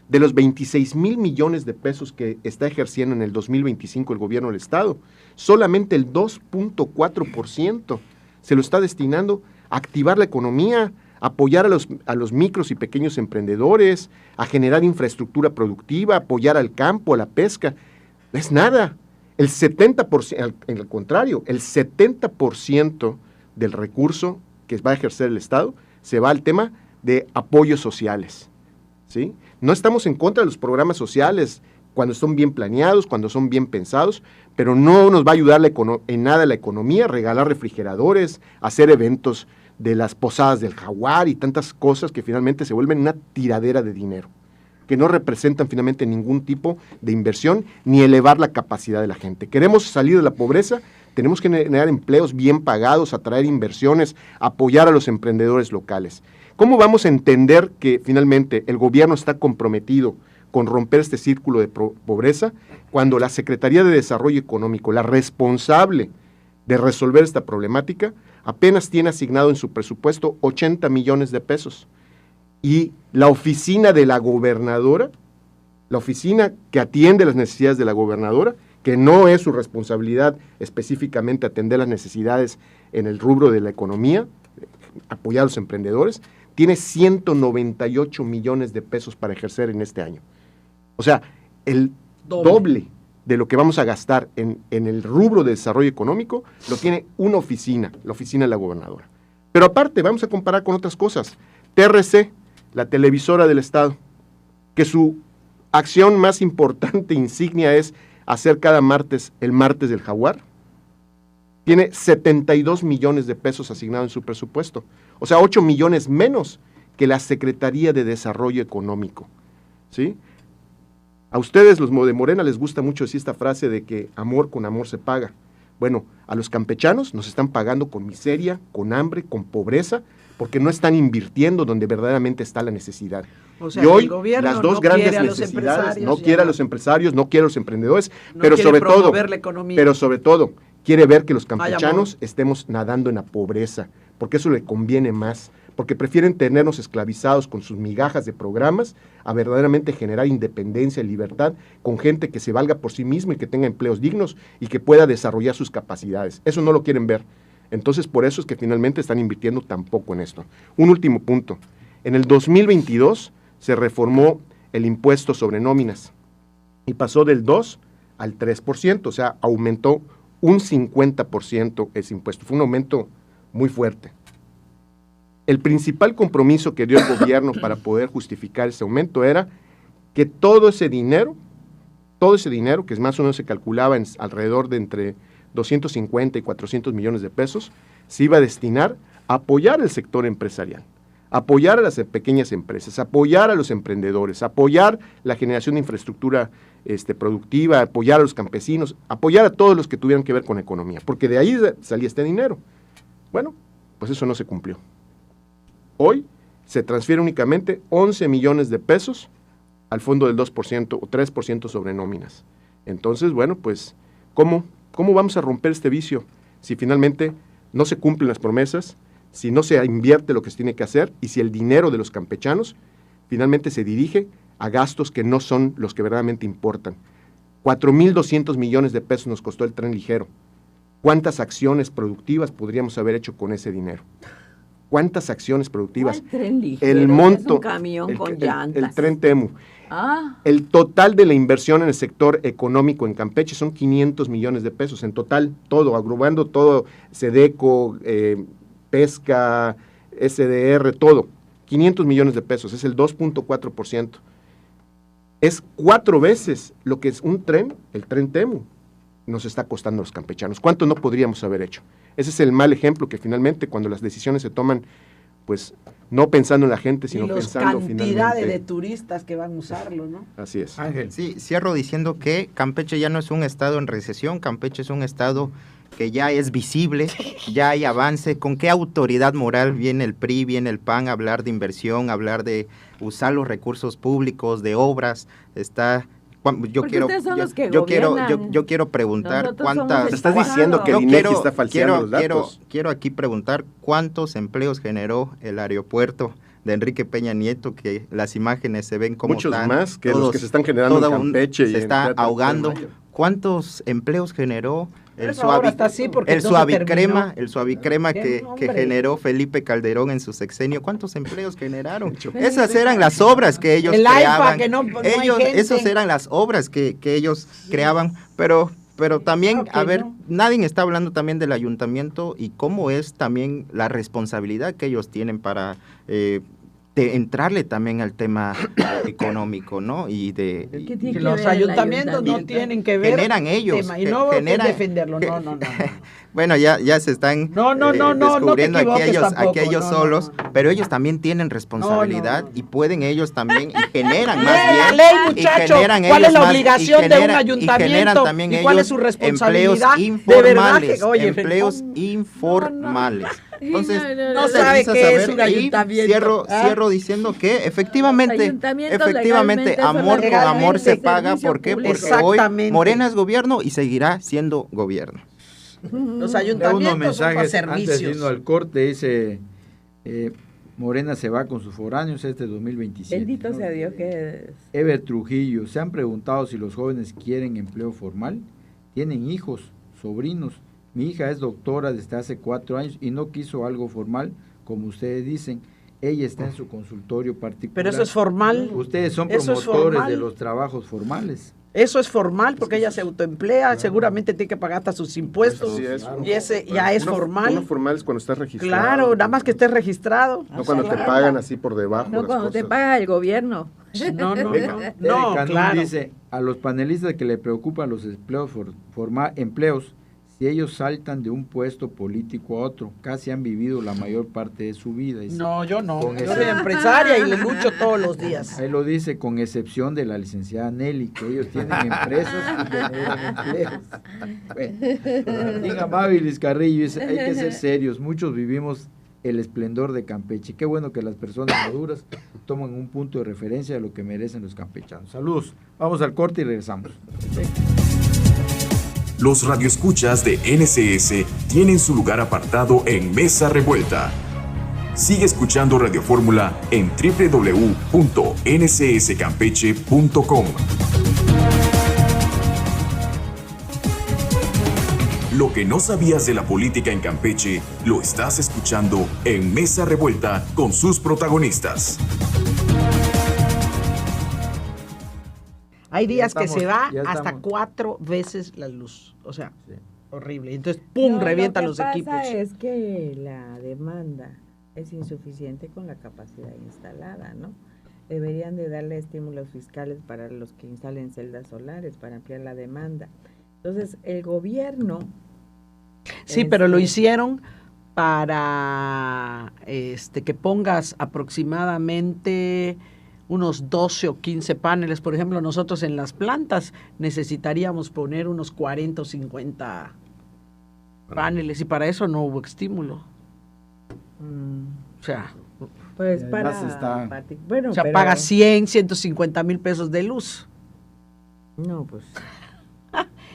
De los 26,000 millones de pesos que está ejerciendo en el 2025 el gobierno del Estado, solamente el 2.4% se lo está destinando a activar la economía, a apoyar a los micros y pequeños emprendedores, a generar infraestructura productiva, apoyar al campo, a la pesca. No es nada. El 70%, en el contrario, el 70% del recurso que va a ejercer el Estado se va al tema de apoyos sociales, ¿sí? No estamos en contra de los programas sociales cuando son bien planeados, cuando son bien pensados, pero no nos va a ayudar en nada la economía, regalar refrigeradores, hacer eventos de las posadas del Jaguar y tantas cosas que finalmente se vuelven una tiradera de dinero, que no representan finalmente ningún tipo de inversión ni elevar la capacidad de la gente. Queremos salir de la pobreza, tenemos que generar empleos bien pagados, atraer inversiones, apoyar a los emprendedores locales. ¿Cómo vamos a entender que finalmente el gobierno está comprometido con romper este círculo de pobreza cuando la Secretaría de Desarrollo Económico, la responsable de resolver esta problemática, apenas tiene asignado en su presupuesto 80 millones de pesos. Y la oficina de la gobernadora, la oficina que atiende las necesidades de la gobernadora, que no es su responsabilidad específicamente atender las necesidades en el rubro de la economía, apoyar a los emprendedores, tiene 198 millones de pesos para ejercer en este año. O sea, el doble de lo que vamos a gastar en el rubro de desarrollo económico, lo tiene una oficina, la oficina de la gobernadora. Pero aparte, vamos a comparar con otras cosas. TRC, la televisora del Estado, que su acción más importante, insignia, es hacer cada martes el martes del jaguar, tiene 72 millones de pesos asignados en su presupuesto. O sea, 8 millones menos que la Secretaría de Desarrollo Económico, ¿sí? A ustedes, los de Morena, les gusta mucho decir esta frase de que amor con amor se paga. Bueno, a los campechanos nos están pagando con miseria, con hambre, con pobreza, porque no están invirtiendo donde verdaderamente está la necesidad. O sea, y hoy el gobierno las dos no grandes quiere a los necesidades, empresarios, no quiere a los empresarios, no quiere a los emprendedores, no pero quiere sobre todo, promover la economía. pero sobre todo, quiere ver que los Hay campechanos estemos nadando en la pobreza, porque eso le conviene más, porque prefieren tenernos esclavizados con sus migajas de programas a verdaderamente generar independencia y libertad con gente que se valga por sí misma y que tenga empleos dignos y que pueda desarrollar sus capacidades. Eso no lo quieren ver. Entonces, por eso es que finalmente están invirtiendo tan poco en esto. Un último punto. En el 2022 se reformó el impuesto sobre nóminas y pasó del 2 al 3%, o sea, aumentó un 50% ese impuesto. Fue un aumento muy fuerte. El principal compromiso que dio el gobierno para poder justificar ese aumento era que todo ese dinero, que es más o menos se calculaba en alrededor de entre 250 y 400 millones de pesos, se iba a destinar a apoyar el sector empresarial, apoyar a las pequeñas empresas, apoyar a los emprendedores, apoyar la generación de infraestructura productiva, apoyar a los campesinos, apoyar a todos los que tuvieran que ver con economía, porque de ahí salía este dinero. Bueno, pues eso no se cumplió. Hoy se transfiere únicamente 11 millones de pesos al fondo del 2% o 3% sobre nóminas. Entonces, bueno, pues, ¿cómo vamos a romper este vicio si finalmente no se cumplen las promesas, si no se invierte lo que se tiene que hacer y si el dinero de los campechanos finalmente se dirige a gastos que no son los que verdaderamente importan? 4.200 millones de pesos nos costó el tren ligero. ¿Cuántas acciones productivas podríamos haber hecho con ese dinero? ¿Cuántas acciones productivas? ¿Cuál tren ligero? El monto, Es un camión con llantas. el tren Temu. Ah, El total de la inversión en el sector económico en Campeche son 500 millones de pesos, en total, todo, agrupando todo, SEDECO, pesca, SDR, todo, 500 millones de pesos, es el 2.4%. Es 4 veces lo que es un tren, el tren Temu, nos está costando a los campechanos. ¿Cuánto no podríamos haber hecho? Ese es el mal ejemplo que finalmente cuando las decisiones se toman, pues no pensando en la gente, sino y los pensando cantidades finalmente. de turistas que van a usarlo, ¿no? Así es. Ángel. Sí, cierro diciendo que Campeche ya no es un estado en recesión, Campeche es un estado que ya es visible, ya hay avance. ¿Con qué autoridad moral viene el PRI, viene el PAN a hablar de inversión, a hablar de usar los recursos públicos, de obras? Porque ustedes son los que gobiernan. Yo quiero preguntar Nosotros somos cuántas... el Estás diciendo que Yo el INEGI está falseando los datos. Quiero aquí preguntar cuántos empleos generó el aeropuerto de Enrique Peña Nieto, que las imágenes se ven como Muchos más que los que se están generando en Campeche. se está ahogando. ¿Cuántos empleos generó Eso ahora está así porque el no se suavicrema, terminó. el suavicrema Qué que hombre. generó Felipe Calderón en su sexenio? ¿Cuántos empleos generaron? Esas eran las obras que ellos El AIFA, creaban. que no hay gente. Esas eran las obras que ellos creaban, pero también, Ok, a ver, no. nadie está hablando también del ayuntamiento y cómo es también la responsabilidad que ellos tienen para de entrarle también al tema económico, ¿no? Y de... ¿Qué Que tiene que los ver el ayuntamientos no ayuntamiento? tienen que ver Generan ellos, tema, y no generan- es defenderlo, no. Bueno, ya se están No te descubriendo aquí equivoques tampoco, ellos no, solos, no. pero ellos también tienen responsabilidad No. y pueden ellos también y generan más Lee la bien. ley, y muchacho. generan ¿Cuál es ellos la más- obligación y de un generan- ayuntamiento? Y generan también ¿Y cuál ellos es su responsabilidad? empleos De verdad informales, que, oye, empleos no. informales. Entonces, No sabe necesitas qué es saber, un y ayuntamiento. Cierro diciendo que efectivamente, ayuntamientos legalmente son amor con amor se legalmente paga. servicio ¿Por qué? público. Porque hoy Exactamente. Morena es gobierno y seguirá siendo gobierno. Los Leo ayuntamientos unos son para mensajes antes de servicios. irnos al corte, dice Morena se va con sus foráneos este 2027. Bendito ¿no? sea Dios que... Ever Trujillo, ¿se han preguntado si los jóvenes quieren empleo formal? Tienen hijos, sobrinos. Mi hija es doctora desde hace 4 años y no quiso algo formal, como ustedes dicen. Ella está en su consultorio particular. Pero eso es formal. Ustedes son Eso es promotores formal. de los trabajos formales. Eso es formal porque ella se autoemplea, seguramente tiene que pagar hasta sus impuestos. Sí, es. Y ese ya es Uno formal. formal es cuando estás registrado. Claro, nada más que estés registrado. No cuando te pagan así por debajo. No, las cuando te cosas. paga el gobierno. No, no, Eric no, Canún claro. dice, a los panelistas que le preocupan los empleos, empleos, si ellos saltan de un puesto político a otro, casi han vivido la mayor parte de su vida. Dice. No, yo no. Con Yo ese- soy empresaria y le lucho todos los días. Ahí lo dice con excepción de la licenciada Nelly, que ellos tienen empresas y generan empleos. Bueno, Martín Amabilis Carrillo dice, hay que ser serios, muchos vivimos el esplendor de Campeche. Qué bueno que las personas maduras toman un punto de referencia de lo que merecen los campechanos. Saludos, vamos al corte y regresamos. Los radioescuchas de NCS tienen su lugar apartado en Mesa Revuelta. Sigue escuchando Radio Fórmula en www.ncscampeche.com. Lo que no sabías de la política en Campeche lo estás escuchando en Mesa Revuelta con sus protagonistas. Hay días que estamos, se va ya hasta estamos. 4 veces la luz. O sea, Sí. horrible. Entonces, ¡pum!, revienta los equipos. Lo que pasa es que la demanda es insuficiente con la capacidad instalada, ¿no? Deberían de darle estímulos fiscales para los que instalen celdas solares, para ampliar la demanda. Entonces, el gobierno... Sí, pero lo hicieron para que pongas aproximadamente unos 12 o 15 paneles. Por ejemplo, nosotros en las plantas necesitaríamos poner unos 40 o 50 paneles y para eso no hubo estímulo. O sea, Pues Y para... además está- Bueno, o sea pero- paga 100, 150 mil pesos de luz. No, pues...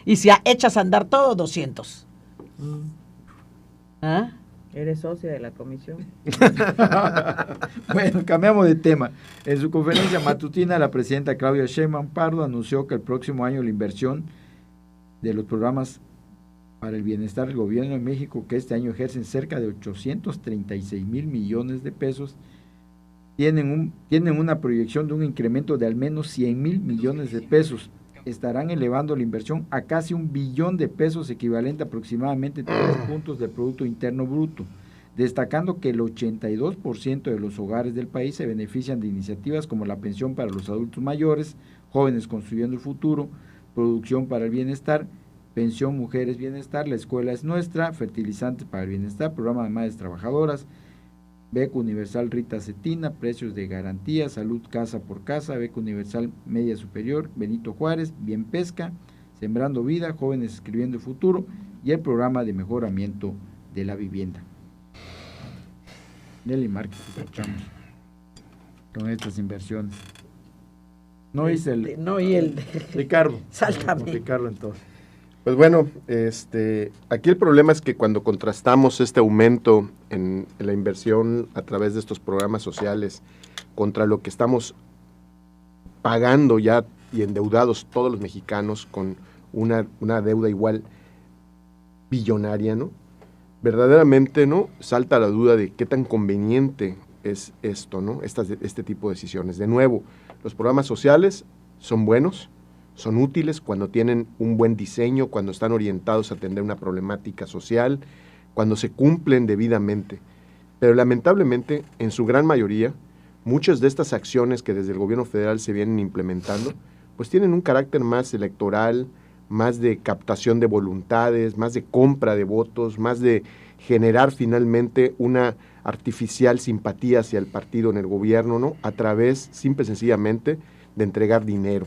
Y si echas a andar todo, 200. ¿Ah? Eres socio de la comisión. Bueno, cambiamos de tema. En su conferencia matutina, la presidenta Claudia Sheinbaum Pardo anunció que el próximo año la inversión de los programas para el bienestar del gobierno de México, que este año ejercen cerca de 836 mil millones de pesos, tienen una proyección de un incremento de al menos 100 mil millones de pesos. Estarán elevando la inversión a casi 1 billón de pesos, equivalente a aproximadamente 3 puntos del Producto Interno Bruto, destacando que el 82% de los hogares del país se benefician de iniciativas como la pensión para los adultos mayores, Jóvenes Construyendo el Futuro, Producción para el Bienestar, Pensión Mujeres Bienestar, La Escuela es Nuestra, Fertilizantes para el Bienestar, Programa de Madres Trabajadoras, Beca Universal Rita Cetina, Precios de Garantía, Salud Casa por Casa, Beca Universal Media Superior, Benito Juárez, Bien Pesca, Sembrando Vida, Jóvenes Escribiendo el Futuro y el Programa de Mejoramiento de la Vivienda. Nelly Márquez, escuchamos con estas inversiones. No hice el... No, y el Ricardo. Sáltame. Ricardo entonces. Pues bueno, aquí el problema es que cuando contrastamos este aumento en la inversión a través de estos programas sociales contra lo que estamos pagando ya y endeudados todos los mexicanos con una deuda igual billonaria, ¿no? Verdaderamente, ¿no? Salta la duda de qué tan conveniente es esto, ¿no? Este tipo de decisiones. De nuevo, los programas sociales son buenos, son útiles cuando tienen un buen diseño, cuando están orientados a atender una problemática social, cuando se cumplen debidamente. Pero lamentablemente, en su gran mayoría, muchas de estas acciones que desde el gobierno federal se vienen implementando, pues tienen un carácter más electoral, más de captación de voluntades, más de compra de votos, más de generar finalmente una artificial simpatía hacia el partido en el gobierno, ¿no? A través, simple y sencillamente, de entregar dinero,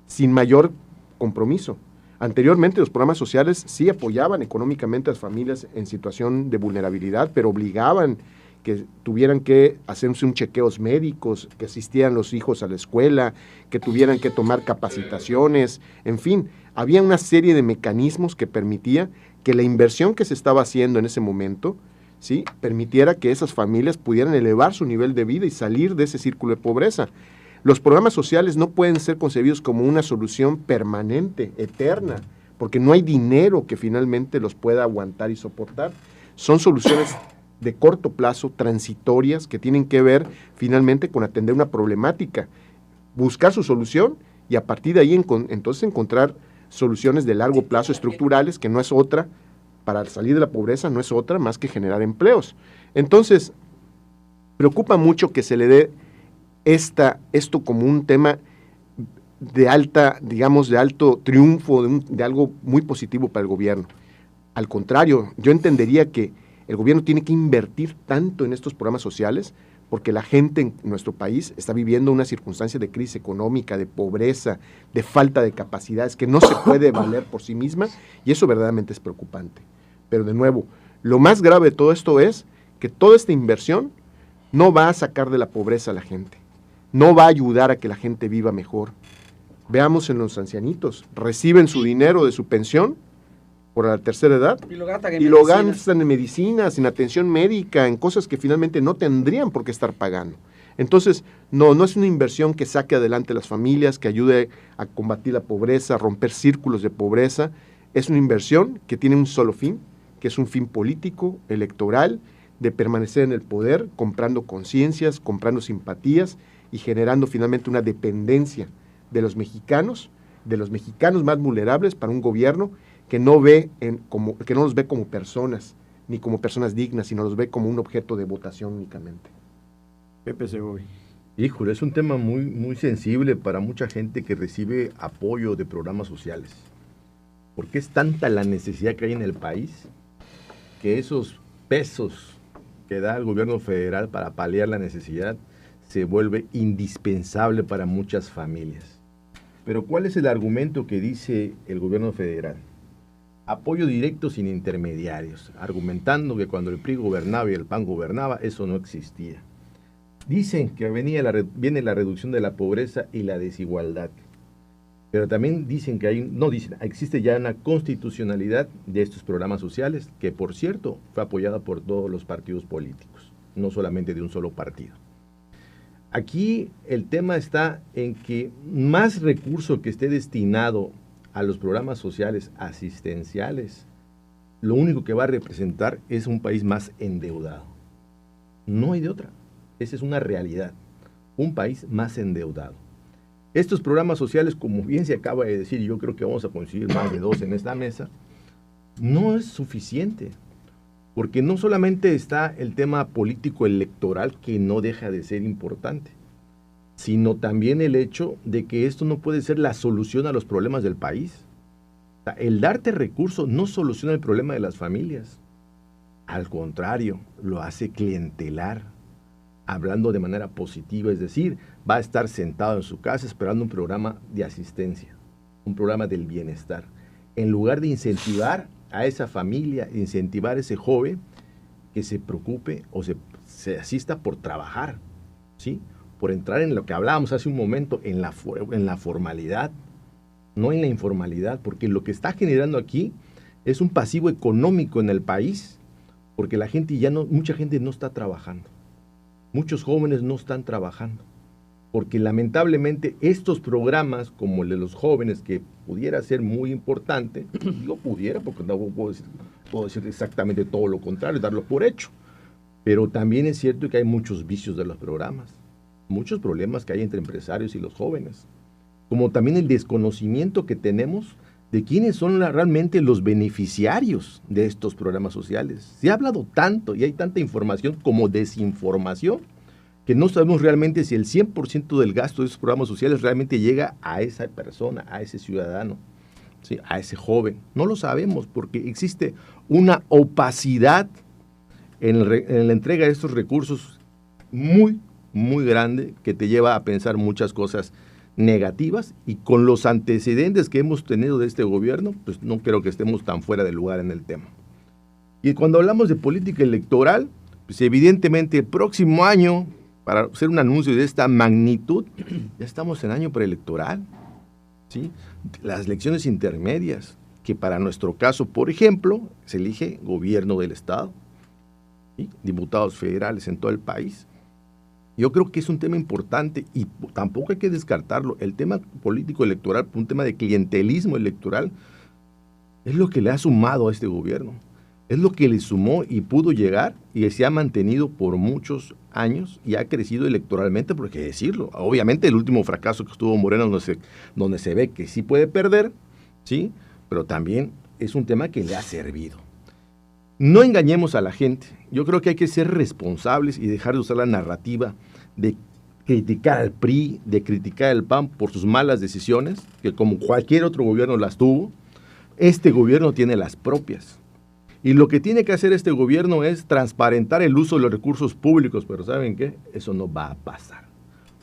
sin mayor compromiso. Anteriormente los programas sociales sí apoyaban económicamente a las familias en situación de vulnerabilidad, pero obligaban que tuvieran que hacerse chequeos médicos, que asistieran los hijos a la escuela, que tuvieran que tomar capacitaciones, en fin, había una serie de mecanismos que permitía que la inversión que se estaba haciendo en ese momento, ¿sí?, permitiera que esas familias pudieran elevar su nivel de vida y salir de ese círculo de pobreza. Los programas sociales no pueden ser concebidos como una solución permanente, eterna, porque no hay dinero que finalmente los pueda aguantar y soportar. Son soluciones de corto plazo, transitorias, que tienen que ver finalmente con atender una problemática, buscar su solución y a partir de ahí entonces encontrar soluciones de largo plazo estructurales, que no es otra, para salir de la pobreza no es otra más que generar empleos. Entonces, preocupa mucho que se le dé esto como un tema de alto triunfo, de algo muy positivo para el gobierno. Al contrario, yo entendería que el gobierno tiene que invertir tanto en estos programas sociales porque la gente en nuestro país está viviendo una circunstancia de crisis económica, de pobreza, de falta de capacidades, que no se puede valer por sí misma, y eso verdaderamente es preocupante. Pero de nuevo, lo más grave de todo esto es que toda esta inversión no va a sacar de la pobreza a la gente, no va a ayudar a que la gente viva mejor. Veamos en los ancianitos, reciben su dinero de su pensión por la tercera edad Y lo gastan en medicinas, en atención médica, en cosas que finalmente no tendrían por qué estar pagando. Entonces, no es una inversión que saque adelante las familias, que ayude a combatir la pobreza, a romper círculos de pobreza. Es una inversión que tiene un solo fin, que es un fin político, electoral, de permanecer en el poder, comprando conciencias, comprando simpatías y generando finalmente una dependencia de los mexicanos más vulnerables para un gobierno que no los ve como personas, ni como personas dignas, sino los ve como un objeto de votación únicamente. Pepe Segovia. Híjole, es un tema muy, muy sensible para mucha gente que recibe apoyo de programas sociales. Porque es tanta la necesidad que hay en el país que esos pesos que da el gobierno federal para paliar la necesidad se vuelve indispensable para muchas familias. Pero ¿cuál es el argumento que dice el gobierno federal? Apoyo directo sin intermediarios, argumentando que cuando el PRI gobernaba y el PAN gobernaba, eso no existía. Dicen que viene la reducción de la pobreza y la desigualdad, pero también dicen que existe ya una constitucionalidad de estos programas sociales, que por cierto fue apoyada por todos los partidos políticos, no solamente de un solo partido. Aquí el tema está en que más recurso que esté destinado a los programas sociales asistenciales, lo único que va a representar es un país más endeudado. No hay de otra. Esa es una realidad. Un país más endeudado. Estos programas sociales, como bien se acaba de decir, y yo creo que vamos a conseguir más de 2 en esta mesa, no es suficiente. Porque no solamente está el tema político electoral, que no deja de ser importante, sino también el hecho de que esto no puede ser la solución a los problemas del país. O sea, el darte recursos no soluciona el problema de las familias. Al contrario, lo hace clientelar, hablando de manera positiva, es decir, va a estar sentado en su casa esperando un programa de asistencia, un programa del bienestar, en lugar de incentivar a esa familia, incentivar a ese joven que se preocupe o se asista por trabajar, ¿sí?, por entrar en lo que hablábamos hace un momento, en la formalidad, no en la informalidad, porque lo que está generando aquí es un pasivo económico en el país, porque mucha gente no está trabajando, muchos jóvenes no están trabajando, porque lamentablemente estos programas, como el de los jóvenes, que pudiera ser muy importante, digo pudiera, porque no puedo decir exactamente todo lo contrario, darlo por hecho, pero también es cierto que hay muchos vicios de los programas, muchos problemas que hay entre empresarios y los jóvenes, como también el desconocimiento que tenemos de quiénes son realmente los beneficiarios de estos programas sociales. Se ha hablado tanto y hay tanta información como desinformación que no sabemos realmente si el 100% del gasto de esos programas sociales realmente llega a esa persona, a ese ciudadano, ¿sí?, a ese joven. No lo sabemos porque existe una opacidad en la entrega de estos recursos muy, muy grande, que te lleva a pensar muchas cosas negativas, y con los antecedentes que hemos tenido de este gobierno, pues no creo que estemos tan fuera de lugar en el tema. Y cuando hablamos de política electoral, pues evidentemente el próximo año, para hacer un anuncio de esta magnitud, ya estamos en año preelectoral, ¿sí?, las elecciones intermedias, que para nuestro caso, por ejemplo, se elige gobierno del Estado, ¿sí? Diputados federales en todo el país. Yo creo que es un tema importante y tampoco hay que descartarlo. El tema político electoral, un tema de clientelismo electoral, es lo que le ha sumado a este gobierno. Es lo que le sumó y pudo llegar y se ha mantenido por muchos años y ha crecido electoralmente, por qué decirlo. Obviamente el último fracaso que estuvo Moreno, donde se ve que sí puede perder, ¿sí? Pero también es un tema que le ha servido. No engañemos a la gente. Yo creo que hay que ser responsables y dejar de usar la narrativa de criticar al PRI, de criticar al PAN por sus malas decisiones, que como cualquier otro gobierno las tuvo. Este gobierno tiene las propias. Y lo que tiene que hacer este gobierno es transparentar el uso de los recursos públicos, pero ¿saben qué? Eso no va a pasar.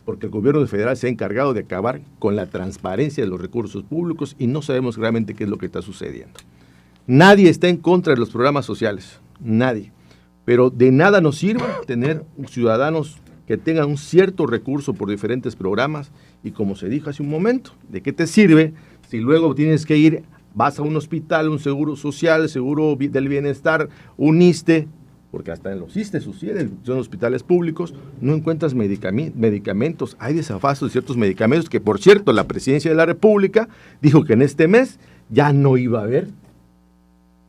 Porque el gobierno federal se ha encargado de acabar con la transparencia de los recursos públicos y no sabemos realmente qué es lo que está sucediendo. Nadie está en contra de los programas sociales, nadie. Pero de nada nos sirve tener ciudadanos que tengan un cierto recurso por diferentes programas y como se dijo hace un momento, ¿de qué te sirve si luego tienes que ir, vas a un hospital, un seguro social, seguro del bienestar, un ISSSTE, porque hasta en los ISSSTE son hospitales públicos, no encuentras medicamentos, hay desabasto de ciertos medicamentos que, por cierto, la Presidencia de la República dijo que en este mes ya no iba a haber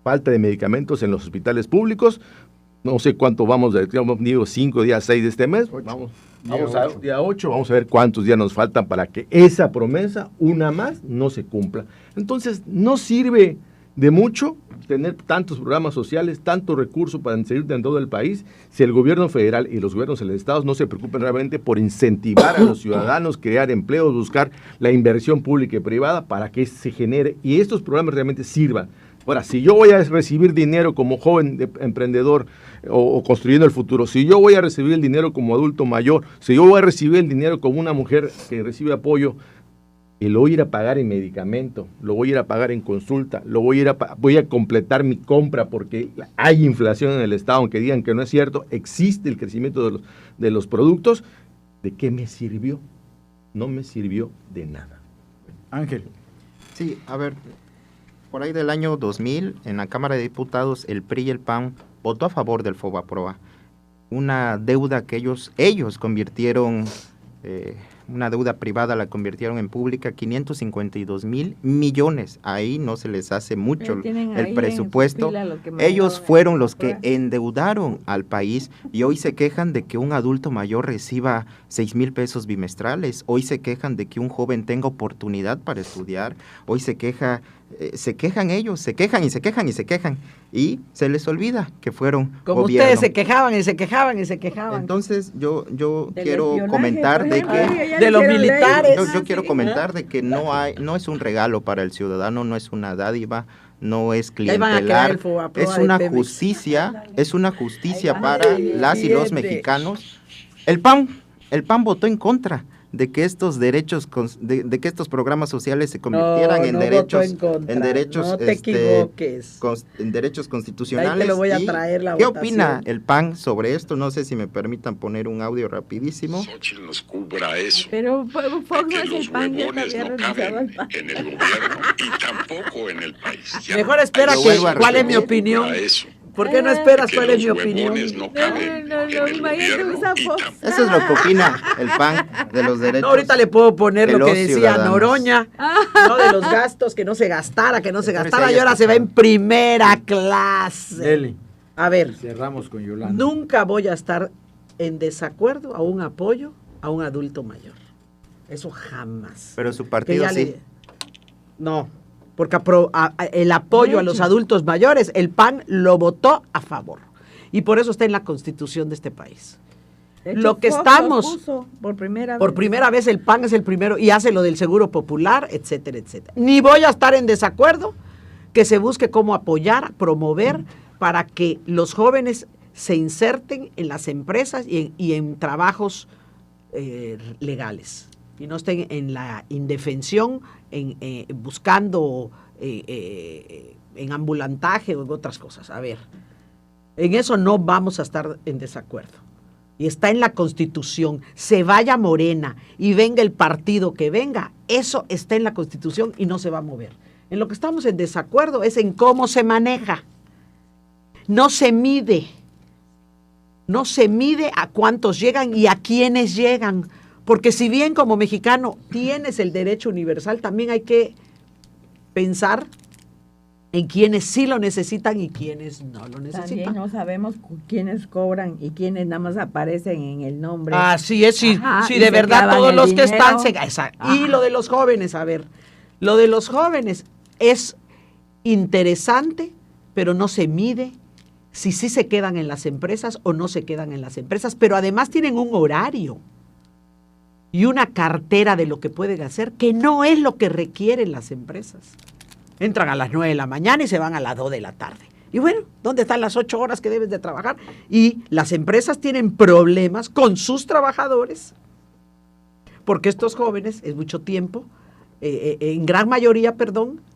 falta de medicamentos en los hospitales públicos. No sé cuánto vamos, digo 5 días, 6 de este mes. Vamos a día 8, vamos a ver cuántos días nos faltan para que esa promesa, una más, no se cumpla. Entonces, no sirve de mucho tener tantos programas sociales, tanto recursos para seguir en todo el país, si el gobierno federal y los gobiernos de los estados no se preocupan realmente por incentivar a los ciudadanos, crear empleos, buscar la inversión pública y privada para que se genere y estos programas realmente sirvan. Ahora, si yo voy a recibir dinero como joven emprendedor o construyendo el futuro, si yo voy a recibir el dinero como adulto mayor, si yo voy a recibir el dinero como una mujer que recibe apoyo, y lo voy a ir a pagar en medicamento, lo voy a ir a pagar en consulta, voy a completar mi compra porque hay inflación en el Estado, aunque digan que no es cierto, existe el crecimiento de los productos, ¿de qué me sirvió? No me sirvió de nada. Ángel. Sí, a ver, por ahí del año 2000, en la Cámara de Diputados, el PRI y el PAN votó a favor del FOBAPROA, una deuda que ellos convirtieron, una deuda privada la convirtieron en pública, 552,000 millones. Ahí no se les hace mucho el presupuesto. Ellos fueron los que endeudaron al país y hoy se quejan de que un adulto mayor reciba 6,000 pesos bimestrales. Hoy se quejan de que un joven tenga oportunidad para estudiar. Hoy se quejan ellos, se quejan y se les olvida que fueron como gobierno. Ustedes se quejaban y se quejaban y se quejaban. Entonces yo quiero comentar de que de los militares. Yo quiero comentar de que no es un regalo para el ciudadano, no es una dádiva, no es clientelar, es una justicia para las y los mexicanos. El PAN votó en contra de que estos derechos, de que estos programas sociales se convirtieran en derechos constitucionales. Ahí te lo voy a traer la ¿Qué votación. opina el PAN sobre esto? No sé si me permitan poner un audio rapidísimo. Xochitl nos cubra eso. Pero Fox Que no es el los PAN, ya huevones había no renunciado caben al PAN. en el gobierno y tampoco en el país. Ya Mejor espera Yo que vuelvo a cuál es mi repetir. opinión. para eso. ¿Por qué no esperas Que cuál es mi los opinión? huevones no caben No, en el imagínate gobierno esa y Fox. tampoco. Eso es lo que opina el PAN de los derechos. No, ahorita le puedo poner de lo que los decía ciudadanos. Noroña, no de los gastos, que no se gastara, Pero y ahora se va en primera clase. Dele. A ver, Cerramos con Yolanda. nunca voy a estar en desacuerdo a un apoyo a un adulto mayor. Eso jamás. Pero su Que partido ya sí. No, porque el apoyo a los adultos mayores, el PAN lo votó a favor. Y por eso está en la Constitución de este país. De hecho, Lo que Fox estamos... los puso por primera Por vez. primera vez el PAN es el primero y hace lo del seguro popular, etcétera, etcétera. Ni voy a estar en desacuerdo que se busque cómo apoyar, promover para que los jóvenes se inserten en las empresas y en trabajos legales y no estén en la indefensión, buscando en ambulantaje o en otras cosas. A ver, en eso no vamos a estar en desacuerdo. Y está en la Constitución, se vaya Morena y venga el partido que venga, eso está en la Constitución y no se va a mover. En lo que estamos en desacuerdo es en cómo se maneja. No se mide a cuántos llegan y a quiénes llegan, porque si bien como mexicano tienes el derecho universal, también hay que pensar en quienes sí lo necesitan y quienes no lo necesitan. También no sabemos quiénes cobran y quiénes nada más aparecen en el nombre. Así es, sí, Ajá, sí, y de se verdad clavan todos el los que dinero. están... Y lo de los jóvenes, a ver, lo de los jóvenes es interesante, pero no se mide si sí se quedan en las empresas o no se quedan en las empresas, pero además tienen un horario y una cartera de lo que pueden hacer, que no es lo que requieren las empresas. Entran a las 9 de la mañana y se van a las 2 de la tarde. Y bueno, ¿dónde están las 8 horas que debes de trabajar? Y las empresas tienen problemas con sus trabajadores, porque estos jóvenes, es mucho tiempo, en gran mayoría,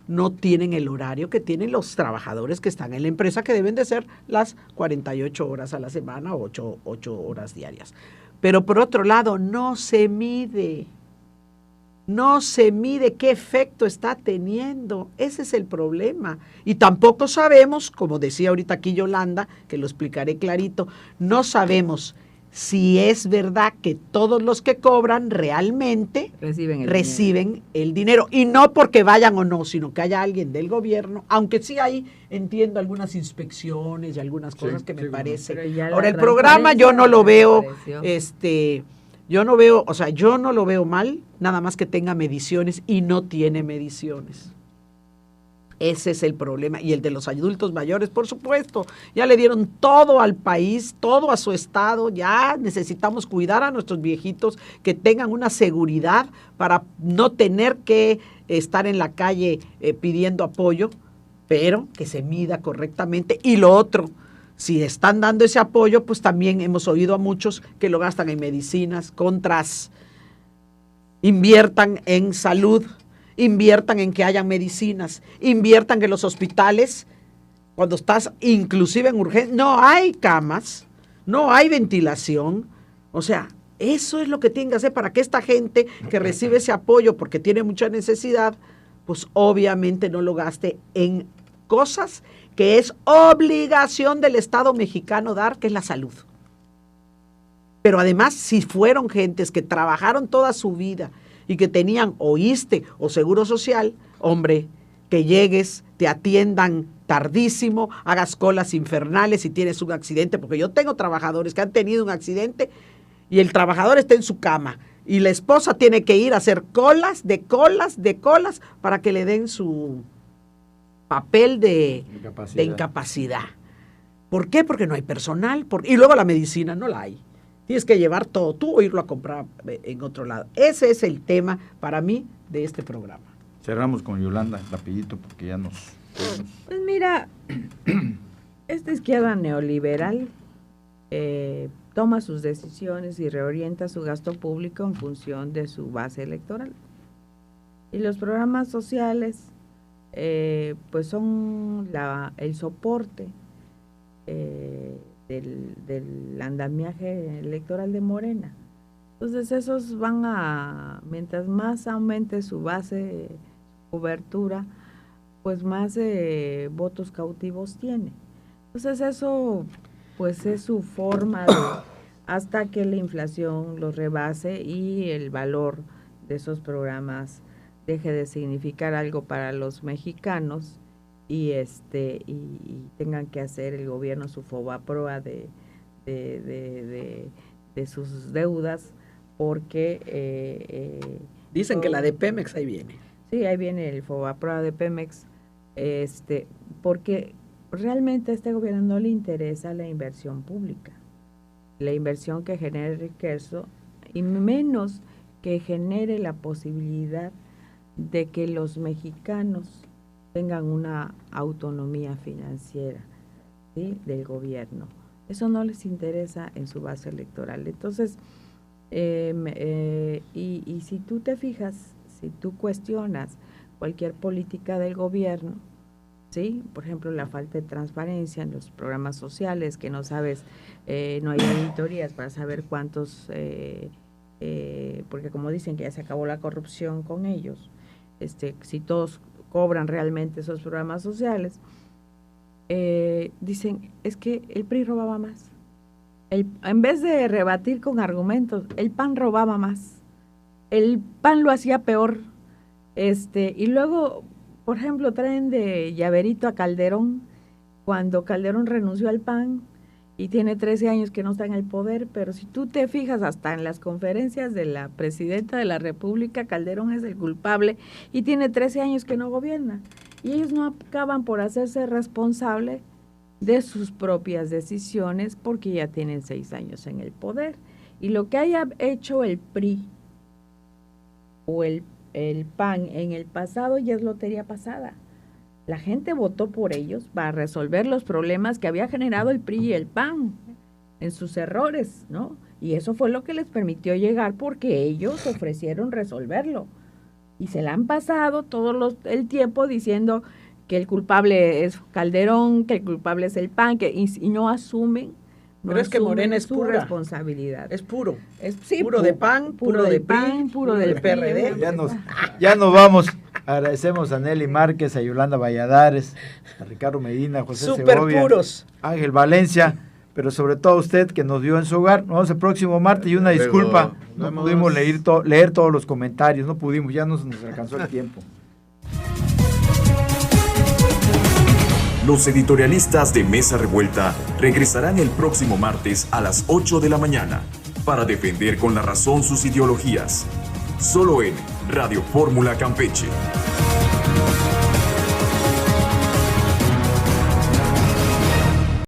no tienen el horario que tienen los trabajadores que están en la empresa, que deben de ser las 48 horas a la semana, 8 horas diarias. Pero por otro lado, no se mide qué efecto está teniendo. Ese es el problema. Y tampoco sabemos, como decía ahorita aquí Yolanda, que lo explicaré clarito, no sabemos si es verdad que todos los que cobran realmente reciben el dinero. Y no porque vayan o no, sino que haya alguien del gobierno, aunque sí hay, entiendo, algunas inspecciones y algunas cosas que me parece. Ahora, el programa yo no lo veo, yo no lo veo mal, nada más que tenga mediciones y no tiene mediciones. Ese es el problema. Y el de los adultos mayores, por supuesto, ya le dieron todo al país, todo a su estado, ya necesitamos cuidar a nuestros viejitos, que tengan una seguridad para no tener que estar en la calle pidiendo apoyo, pero que se mida correctamente. Y lo otro, si están dando ese apoyo, pues también hemos oído a muchos que lo gastan en medicinas, contras, inviertan en salud, inviertan en que hayan medicinas, inviertan en los hospitales, cuando estás inclusive en urgencia, no hay camas, no hay ventilación, o sea, eso es lo que tienen que hacer para que esta gente que recibe ese apoyo porque tiene mucha necesidad, pues obviamente no lo gaste en cosas que es obligación del Estado mexicano dar, que es la salud. Pero además, si fueron gentes que trabajaron toda su vida y que tenían o ISSSTE o Seguro Social, hombre, que llegues, te atiendan tardísimo, hagas colas infernales si tienes un accidente, porque yo tengo trabajadores que han tenido un accidente y el trabajador está en su cama y la esposa tiene que ir a hacer colas para que le den su papel de incapacidad. ¿Por qué? Porque no hay personal, y luego la medicina no la hay. Tienes que llevar todo tú o irlo a comprar en otro lado. Ese es el tema para mí de este programa. Cerramos con Yolanda, rapidito, porque ya nos... Pues mira, esta izquierda neoliberal toma sus decisiones y reorienta su gasto público en función de su base electoral. Y los programas sociales pues son el soporte del andamiaje electoral de Morena. Entonces esos van mientras más aumente su base, cobertura, pues más votos cautivos tiene. Entonces eso pues es su forma hasta que la inflación los rebase y el valor de esos programas deje de significar algo para los mexicanos y tengan que hacer el gobierno su fobaproa de sus deudas, porque dicen que la de Pemex ahí viene. Sí, ahí viene el fobaproa de Pemex, porque realmente a este gobierno no le interesa la inversión pública, la inversión que genere riqueza y menos que genere la posibilidad de que los mexicanos tengan una autonomía financiera, ¿sí?, del gobierno. Eso no les interesa en su base electoral. Entonces, y si tú te fijas, si tú cuestionas cualquier política del gobierno, ¿sí?, por ejemplo, la falta de transparencia en los programas sociales, que no sabes, no hay auditorías para saber cuántos, porque como dicen que ya se acabó la corrupción con ellos, si todos cobran realmente esos programas sociales, dicen, es que el PRI robaba más. En vez de rebatir con argumentos, el PAN robaba más. El PAN lo hacía peor. Y luego, por ejemplo, traen de llaverito a Calderón, cuando Calderón renunció al PAN y tiene 13 años que no está en el poder, pero si tú te fijas hasta en las conferencias de la presidenta de la República, Calderón es el culpable y tiene 13 años que no gobierna. Y ellos no acaban por hacerse responsable de sus propias decisiones porque ya tienen 6 años en el poder. Y lo que haya hecho el PRI o el PAN en el pasado ya es lotería pasada. La gente votó por ellos para resolver los problemas que había generado el PRI y el PAN en sus errores, ¿no? Y eso fue lo que les permitió llegar porque ellos ofrecieron resolverlo. Y se la han pasado el tiempo diciendo que el culpable es Calderón, que el culpable es el PAN, y no asumen. Pero es que Morena es su pura responsabilidad. Es puro. Sí, puro de PAN, puro de PRI, puro del PRD. Ya nos vamos. Agradecemos a Nelly Márquez, a Yolanda Valladares, a Ricardo Medina, José Súper Segovia, puros. Ángel Valencia, pero sobre todo a usted que nos vio en su hogar. Nos vemos el próximo martes y una disculpa, no pudimos leer todos los comentarios, no pudimos, ya nos alcanzó el tiempo. Los editorialistas de Mesa Revuelta regresarán el próximo martes a las 8 de la mañana para defender con la razón sus ideologías. Solo en Radio Fórmula Campeche.